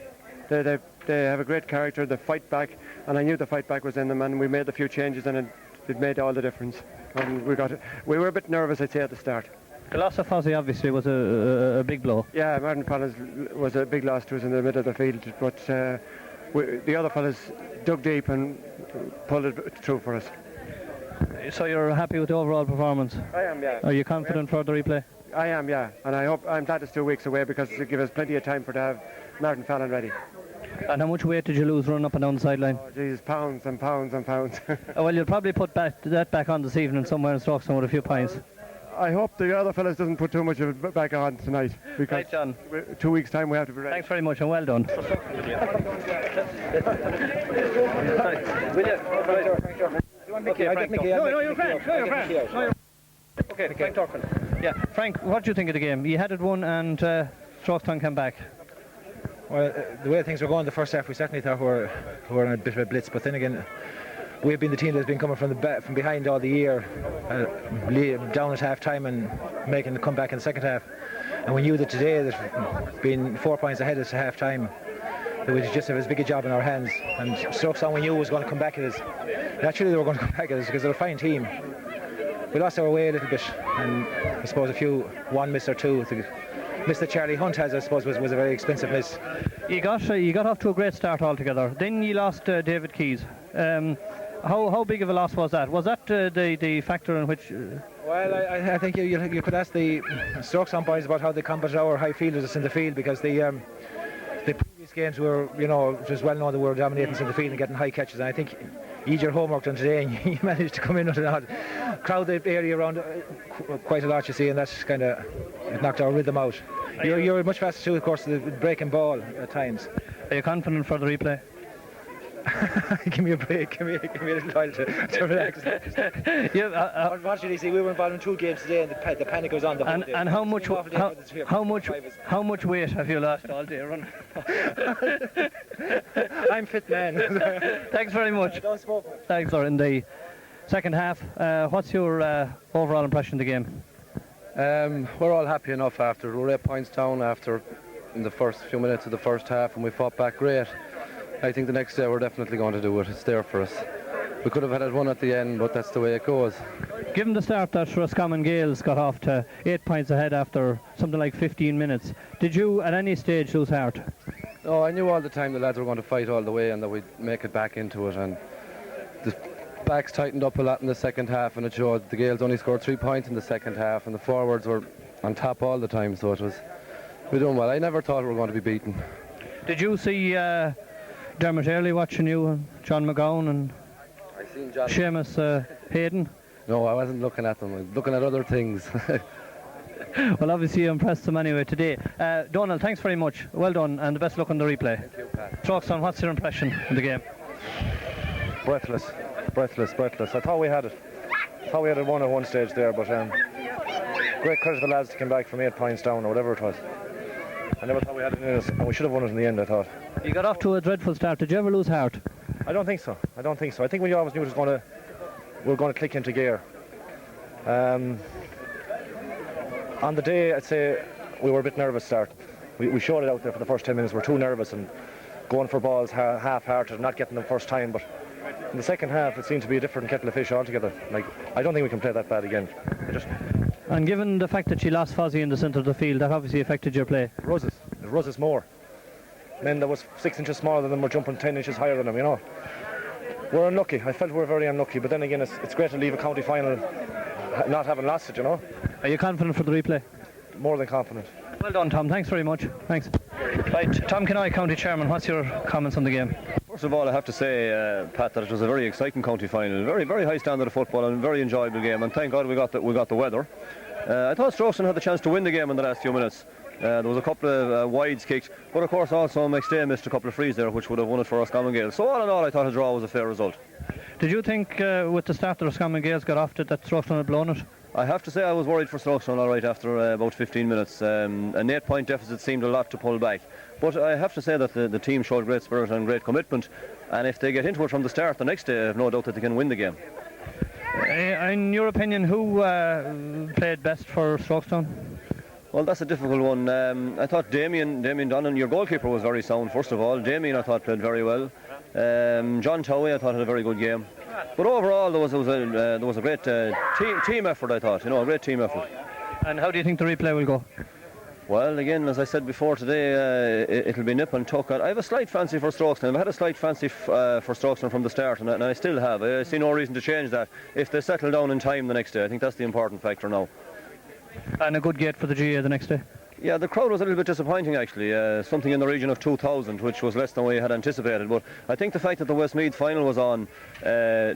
They have a great character, they fight back, and I knew the fight back was in them, and we made a few changes, and it made all the difference. And we were a bit nervous, I'd say, at the start. The loss of Fozzie obviously was a big blow. Yeah, Martin Fallon was a big loss to us in the middle of the field, but the other fellas dug deep and pulled it through for us. So you're happy with the overall performance? I am, yeah. Are you confident for the replay? I am, yeah, and I'm glad it's 2 weeks away, because it'll give us plenty of time to have Martin Fallon ready. And how much weight did you lose running up and down the sideline? Oh, geez, pounds and pounds and pounds. Well, you'll probably put that back on this evening somewhere in Strokestown with a few pints. I hope the other fellas doesn't put too much of it back on tonight, because right, John. 2 weeks' time we have to be ready. Thanks very much and well done. No, you're Frank. Okay, Frank talking. Yeah, Frank, what do you think of the game? You had it won and Strokestown came back. Well, the way things were going the first half, we certainly thought we were on a bit of a blitz, but then again, we've been the team that's been coming from behind all the year, down at half time and making the comeback in the second half. And we knew that today, there's been 4 points ahead at half time, that we just have as big a job in our hands. And Strokestown we knew was going to come back at us. Naturally, they were going to come back at us because they're a fine team. We lost our way a little bit, and I suppose one miss or two miss that Charlie Hunt has, I suppose, was a very expensive miss. You got off to a great start altogether. Then you lost David Keys. How big of a loss was that? Was that the factor in which... Well, I think you could ask the Strokestown boys about how they combated our high fielders in the field, because the previous games were, it was well known that we were dominating in the field and getting high catches, and I think you did your homework done today and you managed to come in with an odd crowd the area around quite a lot, you see, and that's kind of knocked our rhythm out. You're much faster too, of course, the breaking ball at times. Are you confident for the replay? Give me a break, give me a little time to relax. Unfortunately, see, we were involved in 2 games today and the panic was on the whole day. And how much weight have you lost all day running? I'm fit, man. Thanks very much. Don't smoke. Thanks, sir. In the second half, what's your overall impression of the game? We're all happy enough after. We're 8 points down in the first few minutes of the first half, and we fought back great. I think the next day we're definitely going to do it. It's there for us. We could have had it one at the end, but that's the way it goes. Given the start that Roscommon Gaels got off to 8 points ahead after something like 15 minutes, did you at any stage lose heart? No, I knew all the time the lads were going to fight all the way and that we'd make it back into it. And the backs tightened up a lot in the second half, and it showed. The Gaels only scored 3 points in the second half, and the forwards were on top all the time, so we were doing well. I never thought we were going to be beaten. Did you see Dermot Earley watching you, and John McGowan and Seamus Hayden? No, I wasn't looking at them. I was looking at other things. Well, obviously you impressed them anyway today. Donald, thanks very much. Well done, and the best luck on the replay. Thank you, Pat. Strokestown, what's your impression of the game? Breathless. I thought we had it. Won at one stage there, but great credit to the lads to come back from 8 points down or whatever it was. I never thought we had it in us, and we should have won it in the end, I thought. You got off to a dreadful start. Did you ever lose heart? I don't think so. I think we always knew we were going to click into gear. On the day, I'd say we were a bit nervous start. We showed it out there for the first 10 minutes. We're too nervous and going for balls half-hearted, not getting them first time. But in the second half, it seemed to be a different kettle of fish altogether. I don't think we can play that bad again. And given the fact that you lost Fozzie in the centre of the field, that obviously affected your play. It was us more. Men that was 6 inches smaller than them were jumping 10 inches higher than them, We're unlucky. I felt we were very unlucky, but then again, it's great to leave a county final not having lost it, Are you confident for the replay? More than confident. Well done, Tom. Thanks very much. Thanks. Right, Tom Kennoy, County Chairman, what's your comments on the game? First of all, I have to say, Pat, that it was a very exciting county final. Very, very high standard of football and a very enjoyable game. And thank God we got the weather. I thought Strokestown had the chance to win the game in the last few minutes. There was a couple of wides kicked, but of course also McStay missed a couple of frees there, which would have won it for Roscommon Gaels. So all in all, I thought a draw was a fair result. Did you think with the start that Roscommon Gaels got off that Strokestown had blown it? I have to say I was worried for Strokestown all right after about 15 minutes. An 8-point deficit seemed a lot to pull back. But I have to say that the team showed great spirit and great commitment. And if they get into it from the start the next day, I have no doubt that they can win the game. In your opinion, who played best for Strokestown? Well, that's a difficult one. I thought Damien Donnan, your goalkeeper, was very sound, first of all. Damien, I thought, played very well. John Towie, I thought, had a very good game. But overall, there was a great team effort, I thought. A great team effort. And how do you think the replay will go? Well, again, as I said before today, it'll be nip and tuck. I have a slight fancy for Strokestown. I've had a slight fancy for Strokestown from the start, and I still have. I see no reason to change that. If they settle down in time the next day, I think that's the important factor now. And a good gate for the GA the next day? Yeah, the crowd was a little bit disappointing actually, something in the region of 2,000, which was less than we had anticipated, but I think the fact that the Westmeath final was on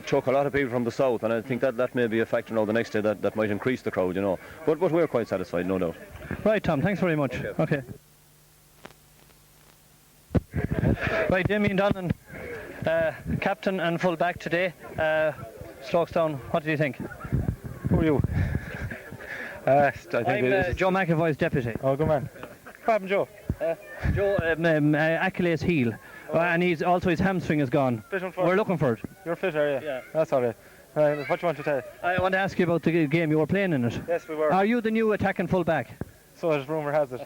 took a lot of people from the south, and I think that may be a factor now the next day that might increase the crowd, but we're quite satisfied, no doubt. Right, Tom, thanks very much. Okay. Right, Damien Donnan, captain and full back today. Strokestown, what do you think? Who are you? I'm Joe McAvoy's deputy. Oh, good man. What happened, Joe? Joe, Achilles heel, and his hamstring is gone. We're looking for it. You're fit, are you? Yeah. That's all right. What do you want to tell? I want to ask you about the game. You were playing in it. Yes, we were. Are you the new attacking full back? So as rumour has it.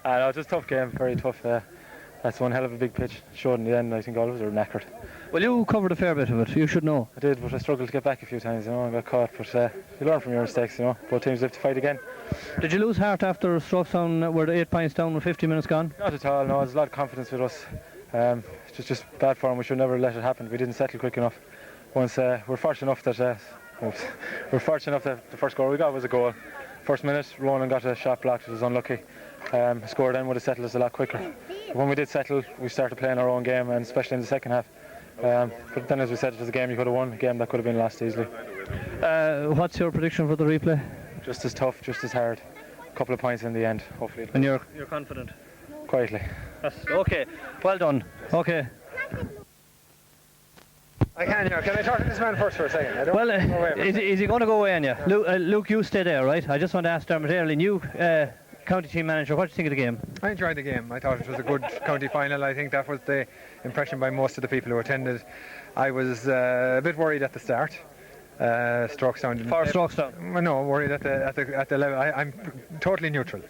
No, it's just a tough game, very tough. That's one hell of a big pitch. Showed in the end, I think all of us are knackered. Well, you covered a fair bit of it. You should know. I did, but I struggled to get back a few times, and got caught. But you learn from your mistakes, Both teams live to fight again. Did you lose heart after Strokestown were 8 points down with 50 minutes gone? Not at all, no. There's a lot of confidence with us. It's just bad form. We should never let it happen. We didn't settle quick enough. We're fortunate enough that the first goal we got was a goal. First minute, Ronan got a shot blocked. It was unlucky. Score then would have settled us a lot quicker. But when we did settle, we started playing our own game, and especially in the second half. But then, as we said, it was a game you could have won, a game that could have been lost easily. What's your prediction for the replay? Just as tough, just as hard. A couple of points in the end, hopefully. And you're confident? Quietly. Okay, well done. Okay. I can hear. Can I talk to this man first for a second? Well, is he going to go away on you? Luke, you stay there, right? I just want to ask Dermot Early, new county team manager, what do you think of the game? I enjoyed the game. I thought it was a good county final. I think that was the impression by most of the people who attended. I was a bit worried at the start. Strokestown. For Strokestown? No, worried at the level. I'm totally neutral.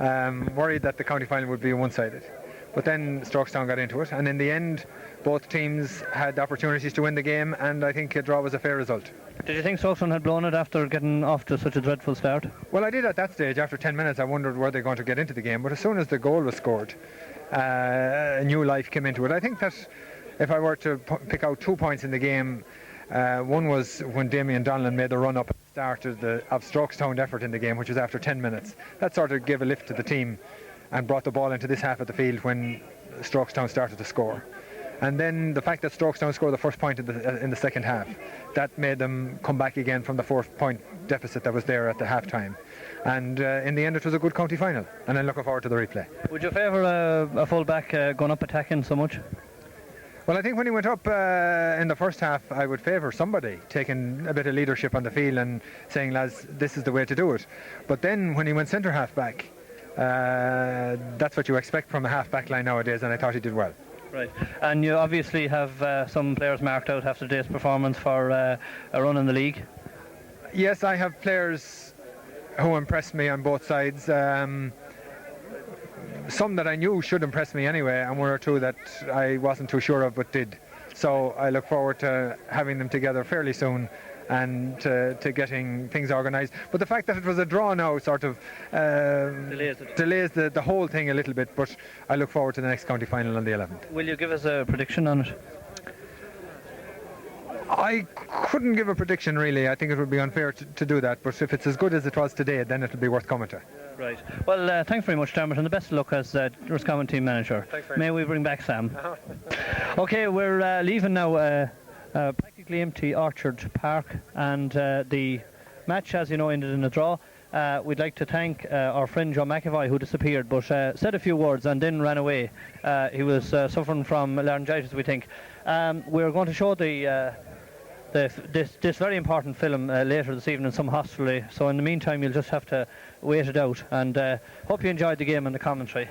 Worried that the county final would be one-sided. But then Strokestown got into it, and in the end, both teams had opportunities to win the game, and I think a draw was a fair result. Did you think Strokestown had blown it after getting off to such a dreadful start? Well, I did at that stage. After 10 minutes, I wondered were they going to get into the game, but as soon as the goal was scored, a new life came into it. I think that if I were to pick out 2 points in the game, one was when Damien Donlan made the run up at the start of Strokestown effort in the game, which was after 10 minutes. That sort of gave a lift to the team and brought the ball into this half of the field when Strokestown started to score. And then the fact that Strokestown scored the first point in the second half, that made them come back again from the 4-point deficit that was there at the half time. And in the end, it was a good county final, and I'm looking forward to the replay. Would you favour a full-back going up attacking so much? Well, I think when he went up in the first half, I would favour somebody taking a bit of leadership on the field and saying, lads, this is the way to do it. But then when he went centre half back, that's what you expect from a half back line nowadays, and I thought he did well. Right, and you obviously have some players marked out after today's performance for a run in the league. Yes, I have players who impressed me on both sides. Some that I knew should impress me anyway, and one or two that I wasn't too sure of but did. So I look forward to having them together fairly soon and to getting things organised. But the fact that it was a draw now sort of delays the whole thing a little bit, but I look forward to the next county final on the 11th. Will you give us a prediction on it? I couldn't give a prediction really. I think it would be unfair to do that, but if it's as good as it was today, then it'll be worth coming to. Right. Well, thanks very much, Dermot, and the best of luck as Roscommon team manager. May we bring back Sam. Okay, we're leaving now practically empty Orchard Park, and the match, as you know, ended in a draw. We'd like to thank our friend John McAvoy, who disappeared but said a few words and then ran away. He was suffering from laryngitis, we think. We're going to show this very important film later this evening in some hostelry, so in the meantime you'll just have to wait it out, and hope you enjoyed the game and the commentary.